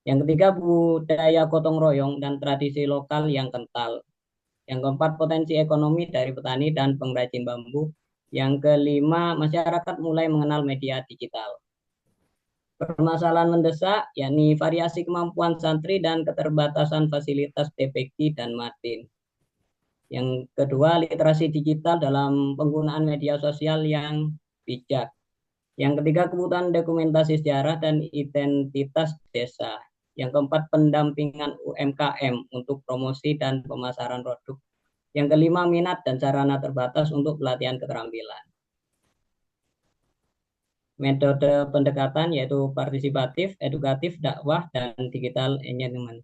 Yang ketiga, budaya gotong royong dan tradisi lokal yang kental. Yang keempat, potensi ekonomi dari petani dan pengrajin bambu. Yang kelima, masyarakat mulai mengenal media digital. Permasalahan mendesak, yakni variasi kemampuan santri dan keterbatasan fasilitas TPQ dan Madin. Yang kedua, literasi digital dalam penggunaan media sosial yang bijak. Yang ketiga, kebutuhan dokumentasi sejarah dan identitas desa. Yang keempat, pendampingan UMKM untuk promosi dan pemasaran produk. Yang kelima, minat dan sarana terbatas untuk pelatihan keterampilan. Metode pendekatan yaitu partisipatif, edukatif, dakwah, dan digital engineering.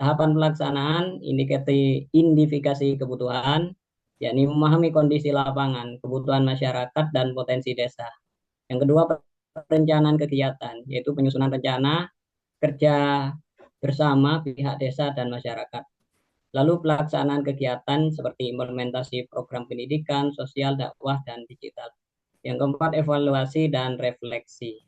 Tahapan pelaksanaan, identifikasi kebutuhan, yakni memahami kondisi lapangan, kebutuhan masyarakat, dan potensi desa. Yang kedua, perencanaan kegiatan, yaitu penyusunan rencana kerja bersama pihak desa dan masyarakat. Lalu pelaksanaan kegiatan seperti implementasi program pendidikan, sosial, dakwah, dan digital. Yang keempat, evaluasi dan refleksi.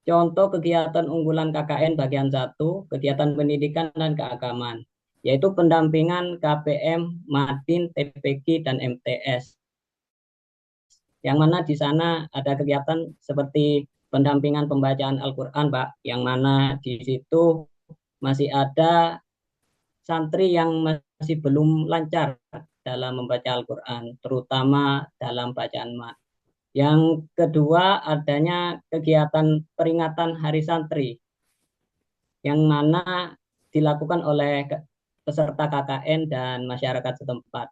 Contoh kegiatan unggulan KKN bagian 1, kegiatan pendidikan dan keagamaan, yaitu pendampingan KPM, Madin, TPQ, dan MTS. Yang mana di sana ada kegiatan seperti pendampingan pembacaan Al-Quran, Pak, yang mana di situ masih ada santri yang masih belum lancar dalam membaca Al-Quran, terutama dalam bacaan mat. Yang kedua, adanya kegiatan peringatan Hari Santri, yang mana dilakukan oleh peserta KKN dan masyarakat setempat.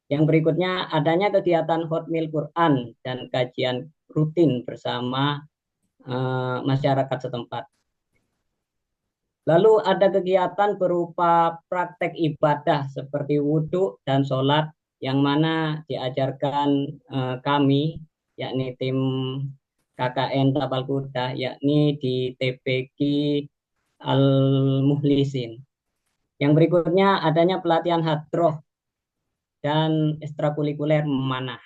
Yang berikutnya, adanya kegiatan Hotmil Quran dan kajian rutin bersama masyarakat setempat. Lalu ada kegiatan berupa praktek ibadah seperti wudhu dan sholat yang mana diajarkan kami, yakni tim KKN Tapal Kuda, yakni di TPQ Al-Muhlisin. Yang berikutnya adanya pelatihan hadroh dan ekstrakurikuler memanah.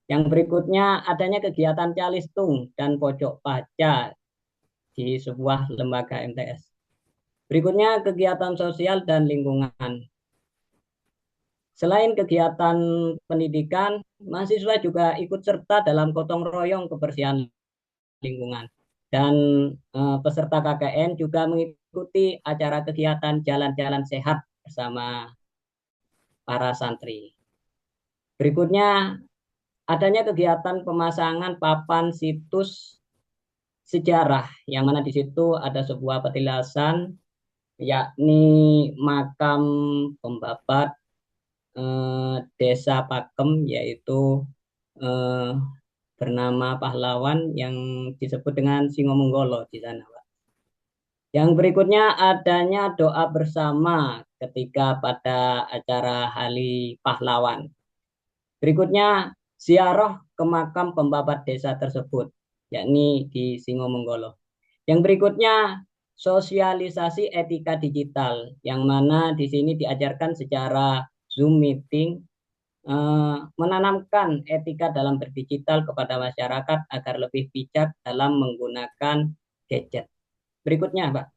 Yang berikutnya adanya kegiatan calistung dan pojok baca di sebuah lembaga MTS. Berikutnya kegiatan sosial dan lingkungan. Selain kegiatan pendidikan, mahasiswa juga ikut serta dalam gotong royong kebersihan lingkungan. Dan peserta KKN juga mengikuti acara kegiatan jalan-jalan sehat bersama para santri. Berikutnya adanya kegiatan pemasangan papan situs sejarah, yang mana di situ ada sebuah petilasan, yakni makam pembabat Desa Pakem, yaitu bernama pahlawan yang disebut dengan Singomenggolo di sana, Pak. Yang berikutnya adanya doa bersama ketika pada acara Hari Pahlawan. Berikutnya ziarah ke makam pembabat desa tersebut, yakni di Singomenggolo. Yang berikutnya sosialisasi etika digital, yang mana di sini diajarkan secara Zoom meeting, menanamkan etika dalam berdigital kepada masyarakat agar lebih bijak dalam menggunakan gadget. Berikutnya, Pak.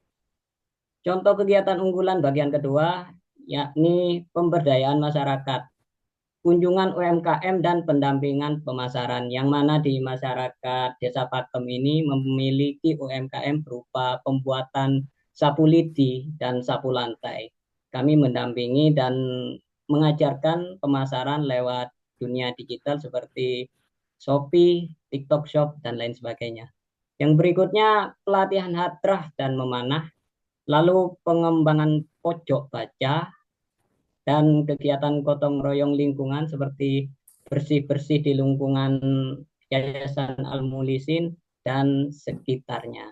Contoh kegiatan unggulan bagian kedua, yakni pemberdayaan masyarakat, kunjungan UMKM dan pendampingan pemasaran, yang mana di masyarakat Desa Pakem ini memiliki UMKM berupa pembuatan sapu lidi dan sapu lantai. Kami mendampingi dan mengajarkan pemasaran lewat dunia digital seperti Shopee, TikTok Shop, dan lain sebagainya. Yang berikutnya pelatihan hadrah dan memanah, lalu pengembangan pojok baca, dan kegiatan gotong royong lingkungan seperti bersih-bersih di lingkungan Yayasan Al-Muhlisin dan sekitarnya.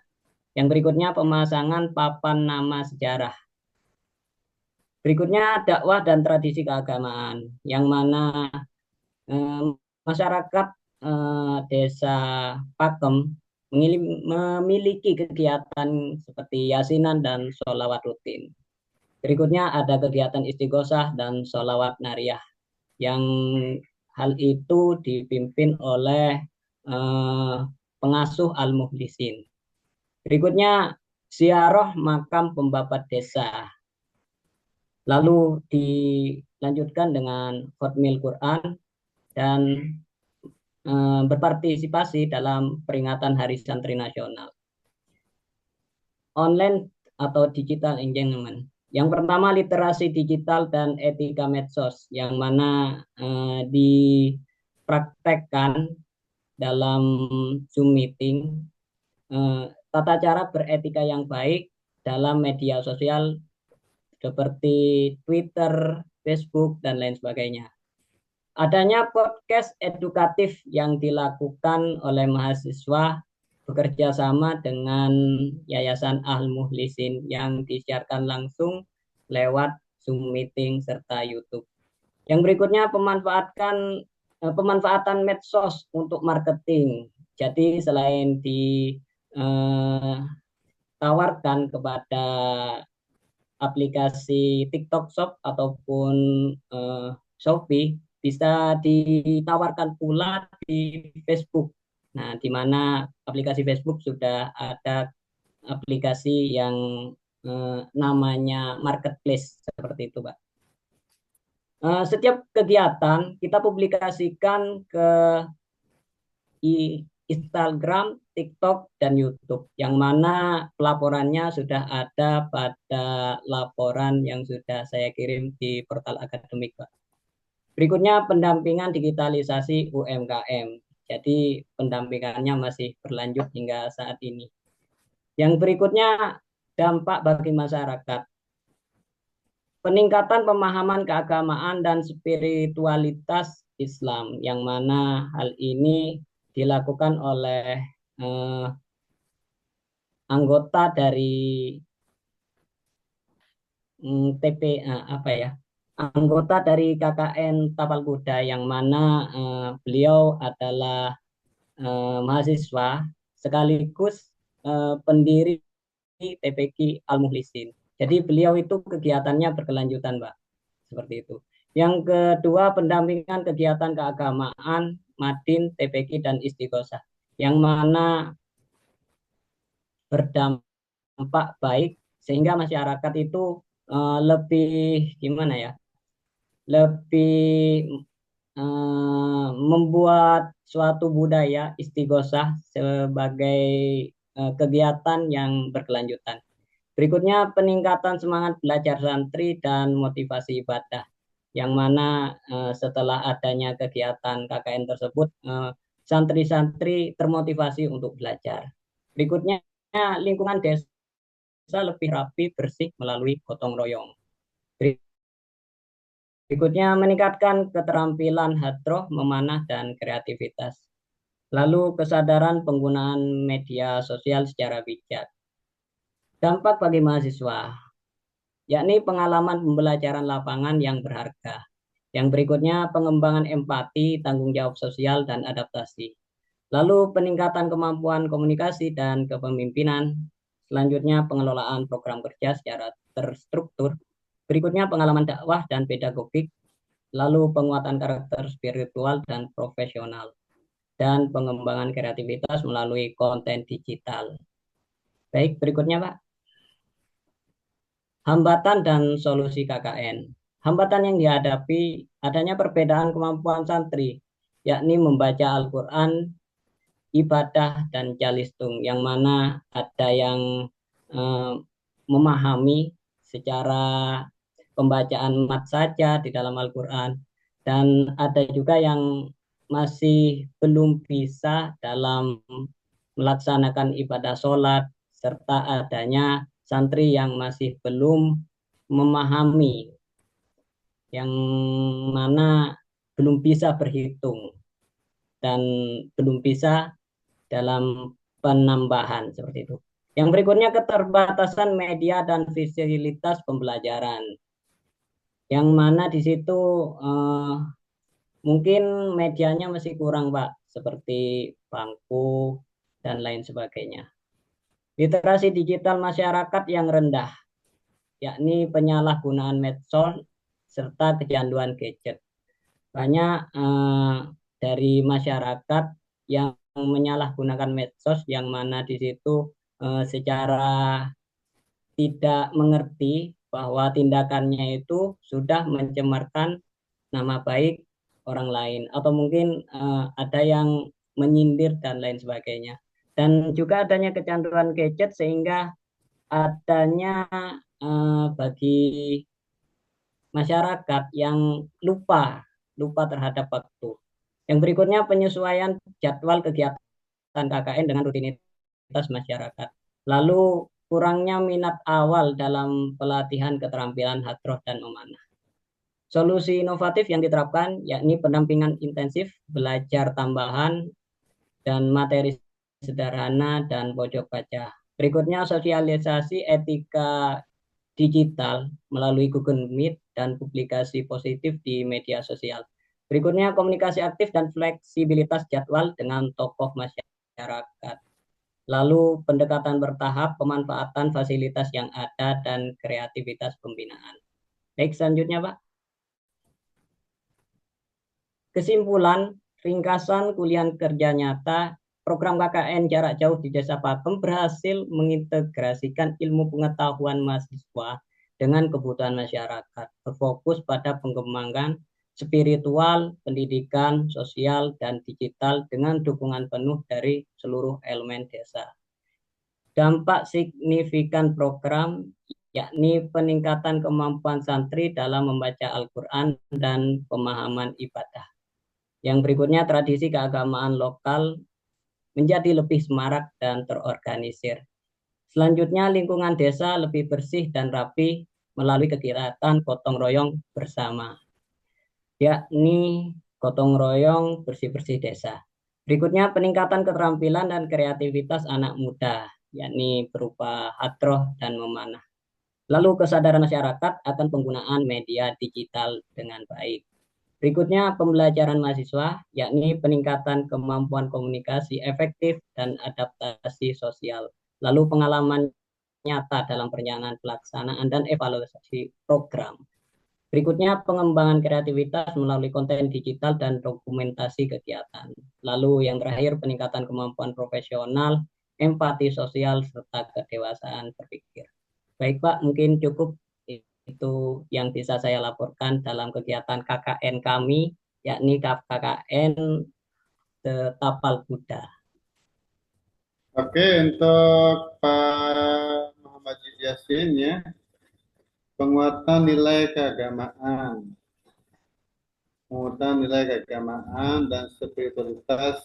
Yang berikutnya pemasangan papan nama sejarah. Berikutnya dakwah dan tradisi keagamaan, yang mana masyarakat Desa Pakem memiliki kegiatan seperti yasinan dan sholawat rutin. Berikutnya ada kegiatan istighosah dan sholawat nariyah, yang hal itu dipimpin oleh pengasuh Al-Muhlisin. Berikutnya ziarah makam pembabat desa. Lalu dilanjutkan dengan khotmil Quran dan berpartisipasi dalam peringatan Hari Santri Nasional. Online atau digital engagement. Yang pertama literasi digital dan etika medsos, yang mana dipraktekkan dalam Zoom meeting, tata cara beretika yang baik dalam media sosial seperti Twitter, Facebook, dan lain sebagainya. Adanya podcast edukatif yang dilakukan oleh mahasiswa bekerja sama dengan Yayasan Al-Muhlisin yang disiarkan langsung lewat Zoom meeting serta YouTube. Yang berikutnya pemanfaatan medsos untuk marketing. Jadi selain ditawarkan kepada aplikasi TikTok Shop ataupun Shopee, bisa ditawarkan pula di Facebook. Nah, di mana aplikasi Facebook sudah ada aplikasi yang namanya marketplace seperti itu, Pak. Setiap kegiatan kita publikasikan ke Instagram, TikTok, dan YouTube, yang mana pelaporannya sudah ada pada laporan yang sudah saya kirim di portal akademik, Pak. Berikutnya pendampingan digitalisasi UMKM. Jadi pendampingannya masih berlanjut hingga saat ini. Yang berikutnya dampak bagi masyarakat. Peningkatan pemahaman keagamaan dan spiritualitas Islam, yang mana hal ini dilakukan oleh anggota dari anggota dari KKN Tapal Kuda yang mana beliau adalah mahasiswa sekaligus pendiri TPQ Al-Mukhlisin. Jadi beliau itu kegiatannya berkelanjutan, Mbak. Seperti itu. Yang kedua, pendampingan kegiatan keagamaan, Madin, TPQ, dan Istighosah. Yang mana berdampak baik sehingga masyarakat itu lebih gimana ya? Lebih membuat suatu budaya istighosah sebagai kegiatan yang berkelanjutan. Berikutnya peningkatan semangat belajar santri dan motivasi ibadah, yang mana setelah adanya kegiatan KKN tersebut, santri-santri termotivasi untuk belajar. Berikutnya lingkungan desa lebih rapi, bersih melalui gotong royong. Berikutnya meningkatkan keterampilan hadroh, memanah, dan kreativitas. Lalu kesadaran penggunaan media sosial secara bijak. Dampak bagi mahasiswa, yakni pengalaman pembelajaran lapangan yang berharga. Yang berikutnya pengembangan empati, tanggung jawab sosial, dan adaptasi. Lalu peningkatan kemampuan komunikasi dan kepemimpinan. Selanjutnya pengelolaan program kerja secara terstruktur. Berikutnya pengalaman dakwah dan pedagogik, lalu penguatan karakter spiritual dan profesional, dan pengembangan kreativitas melalui konten digital. Baik, berikutnya Pak. Hambatan dan solusi KKN. Hambatan yang dihadapi adanya perbedaan kemampuan santri, yakni membaca Al-Quran, ibadah, dan jalistung, yang mana ada yang memahami secara pembacaan mat saja di dalam Al-Quran, dan ada juga yang masih belum bisa dalam melaksanakan ibadah sholat, serta adanya santri yang masih belum memahami, yang mana belum bisa berhitung dan belum bisa dalam penambahan seperti itu. Yang berikutnya keterbatasan media dan fasilitas pembelajaran, yang mana di situ mungkin medianya masih kurang Pak, seperti bangku dan lain sebagainya. Literasi digital masyarakat yang rendah, yakni penyalahgunaan medsos serta kecanduan gadget. Banyak dari masyarakat yang menyalahgunakan medsos, yang mana di situ secara tidak mengerti bahwa tindakannya itu sudah mencemarkan nama baik orang lain, atau mungkin ada yang menyindir dan lain sebagainya. Dan juga adanya kecanduan gadget sehingga adanya bagi masyarakat yang lupa terhadap waktu. Yang berikutnya penyesuaian jadwal kegiatan KKN dengan rutinitas masyarakat. Lalu kurangnya minat awal dalam pelatihan keterampilan hadroh dan memanah. Solusi inovatif yang diterapkan yakni pendampingan intensif, belajar tambahan, dan materi sederhana dan pojok baca. Berikutnya sosialisasi etika digital melalui Google Meet dan publikasi positif di media sosial. Berikutnya komunikasi aktif dan fleksibilitas jadwal dengan tokoh masyarakat. Lalu pendekatan bertahap, pemanfaatan fasilitas yang ada, dan kreativitas pembinaan. Baik, selanjutnya Pak. Kesimpulan, ringkasan kuliah kerja nyata, program KKN jarak jauh di Desa Pakem berhasil mengintegrasikan ilmu pengetahuan mahasiswa dengan kebutuhan masyarakat, berfokus pada pengembangan spiritual, pendidikan, sosial, dan digital dengan dukungan penuh dari seluruh elemen desa. Dampak signifikan program yakni peningkatan kemampuan santri dalam membaca Al-Quran dan pemahaman ibadah. Yang berikutnya tradisi keagamaan lokal menjadi lebih semarak dan terorganisir. Selanjutnya lingkungan desa lebih bersih dan rapi melalui kegiatan gotong royong bersama, yakni gotong royong bersih-bersih desa. Berikutnya peningkatan keterampilan dan kreativitas anak muda, yakni berupa hadroh dan memanah. Lalu kesadaran masyarakat akan penggunaan media digital dengan baik. Berikutnya pembelajaran mahasiswa, yakni peningkatan kemampuan komunikasi efektif dan adaptasi sosial. Lalu pengalaman nyata dalam perencanaan pelaksanaan dan evaluasi program. Berikutnya pengembangan kreativitas melalui konten digital dan dokumentasi kegiatan. Lalu yang terakhir peningkatan kemampuan profesional, empati sosial, serta kedewasaan berpikir. Baik Pak, mungkin cukup itu yang bisa saya laporkan dalam kegiatan KKN kami, yakni KKN Tapal Kuda. Oke, untuk Pak Muhammad Yasin ya, penguatan nilai keagamaan. Penguatan nilai keagamaan dan spiritualitas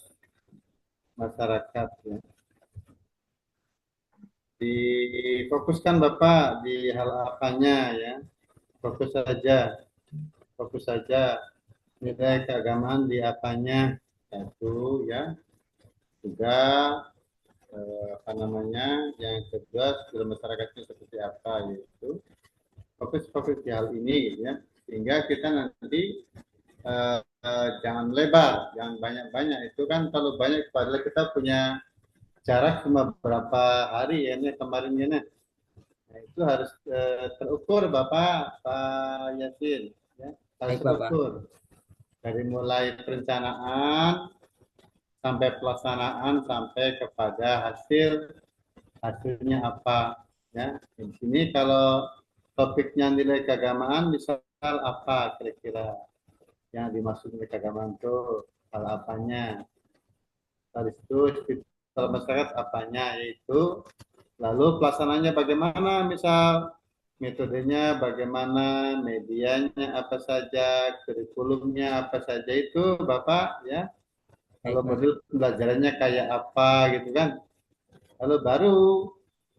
masyarakat ya. Difokuskan Bapak di hal apanya ya. Fokus saja nilai keagamaan di apanya. Satu ya. Juga apa namanya, yang kedua skill masyarakatnya seperti apa, yaitu fokus di hal ini gitu ya, sehingga kita nanti jangan lebar, jangan banyak-banyak. Itu kan kalau banyak padahal kita punya jarak cuma beberapa hari ya, ini kemarin ya. Nah, itu harus terukur Bapak Pak Yasin ya, harus terukur dari mulai perencanaan sampai pelaksanaan sampai kepada hasilnya apa ya. Di sini kalau topiknya nilai keagamaan, misal apa kira-kira yang dimaksud nilai keagamaan itu, hal apanya, dari itu kalau masyarakat apanya, yaitu lalu pelaksananya bagaimana, misal metodenya bagaimana, medianya apa saja, kurikulumnya apa saja, itu Bapak ya. Kalau modul pembelajarannya kayak apa gitu kan, lalu baru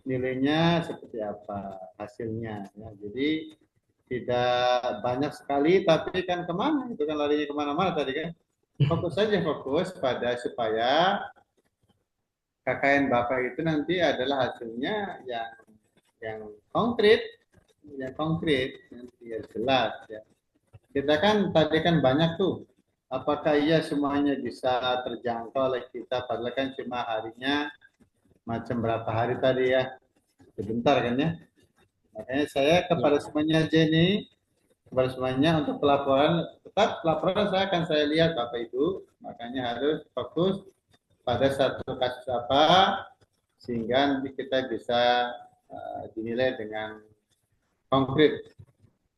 nilainya seperti apa, hasilnya ya. Jadi tidak banyak sekali tapi kan kemana, itu kan larinya kemana-mana tadi kan. Fokus pada supaya KKN Bapak itu nanti adalah hasilnya yang konkret, nanti ya jelas ya. Kita kan tadi kan banyak tuh, apakah iya semuanya bisa terjangkau oleh kita, padahal kan cuma harinya macam berapa hari tadi ya, sebentar kan ya. Makanya saya kepada semuanya Jenny, kepada semuanya untuk pelaporan, tetap pelaporan saya lihat Bapak Ibu, makanya harus fokus pada satu kasus apa, sehingga nanti kita bisa dinilai dengan konkret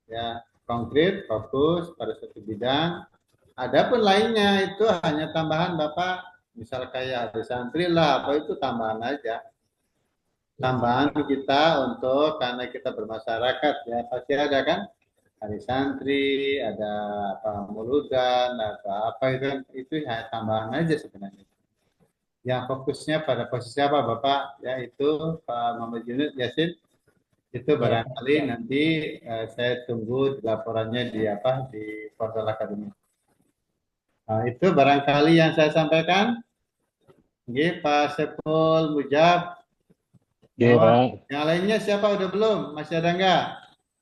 ya, konkret, fokus pada satu bidang. Adapun lainnya itu hanya tambahan Bapak, misal kayak hari santri lah, apa itu tambahan aja, tambahan kita untuk, karena kita bermasyarakat ya, pasti ada kan hari santri, ada apa muludan, apa itu hanya tambahan aja sebenarnya. Yang fokusnya pada posisi apa Bapak ya, itu Pak Muhammad Yasin, itu barangkali nanti saya tunggu laporannya di portal akademi. Nah, itu barangkali yang saya sampaikan. Oke, Pak Sepul Mujab. Oke, Pak. Yang lainnya siapa udah belum? Masih ada enggak?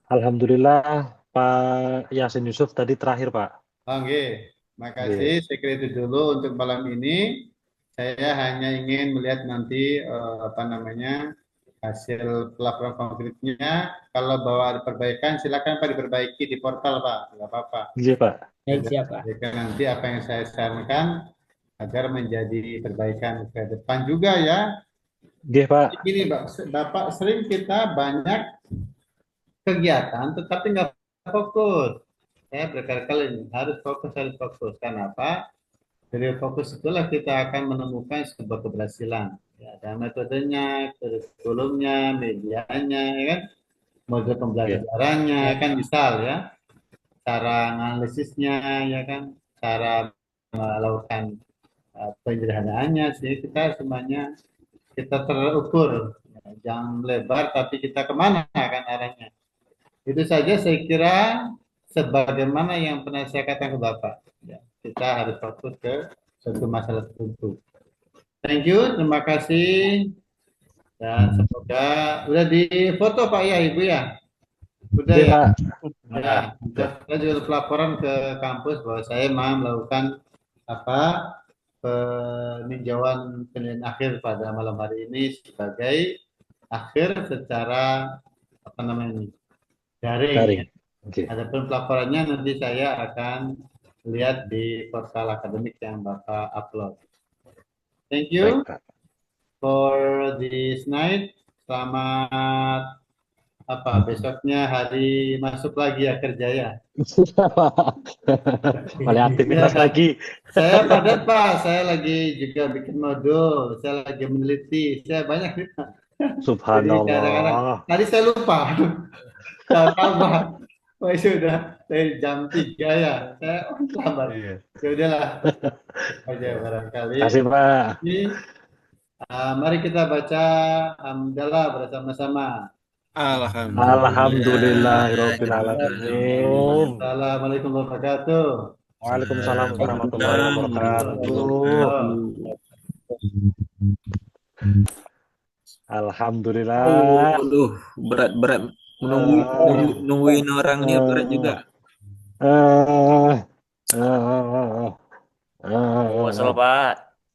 Alhamdulillah Pak Yasin Yusuf tadi terakhir Pak. Oke, makasih. Saya kira itu dulu untuk malam ini. Saya hanya ingin melihat nanti hasil pelaporan konkretnya. Kalau bahwa ada perbaikan, silakan Pak diperbaiki di portal Pak, nggak apa-apa. Iya Pak. Siap Pak. Nanti apa yang saya sarankan agar menjadi perbaikan ke depan juga ya. Iya Pak. Ini Bapak, sering kita banyak kegiatan tetapi nggak fokus. Saya berkali-kali harus fokus. Kenapa? Dari fokus itulah kita akan menemukan sebuah keberhasilan. Ya, ada metodenya, kurikulumnya, medianya, ya kan, model pembelajarannya, kan misal ya, cara analisisnya, ya kan, cara melakukan penyederhanaannya, sih kita semuanya kita terukur, ya, jangan lebar tapi kita kemana kan arahnya. Itu saja saya kira sebagaimana yang pernah saya katakan ke Bapak. Ya, kita harus fokus ke suatu masalah tertentu. Thank you, terima kasih. Dan semoga udah difoto Pak ya Ibu ya. Udah Iya, ya. Pak. Ya, saya juga pelaporan ke kampus bahwa saya mau melakukan peninjauan penilaian akhir pada malam hari ini sebagai akhir secara daring. Daring. Oke. Adapun pelaporannya nanti saya akan lihat di portal akademik yang Bapak upload. Thank you Baik, Pak. for this night. Selamat besoknya hari masuk lagi ya kerja ya. Mulai aktivitas Ya, lagi. saya padat Pak, saya lagi juga bikin modul, saya lagi meneliti, saya banyak nih Pak. Jadi kadang-kadang Subhanallah. tadi saya lupa, tambah. Oh sudah, saya jam 3 ya, saya lambat. Iya. Ya udahlah, aja barangkali. Terima kasih, Pak. Ini, mari kita baca hamdalah bersama-sama. Alhamdulillahirabbil alamin. Assalamualaikum warahmatullahi wabarakatuh. Waalaikumsalam warahmatullahi wabarakatuh. Alhamdulillah. Berat nungguin orang nih berat juga. Pak.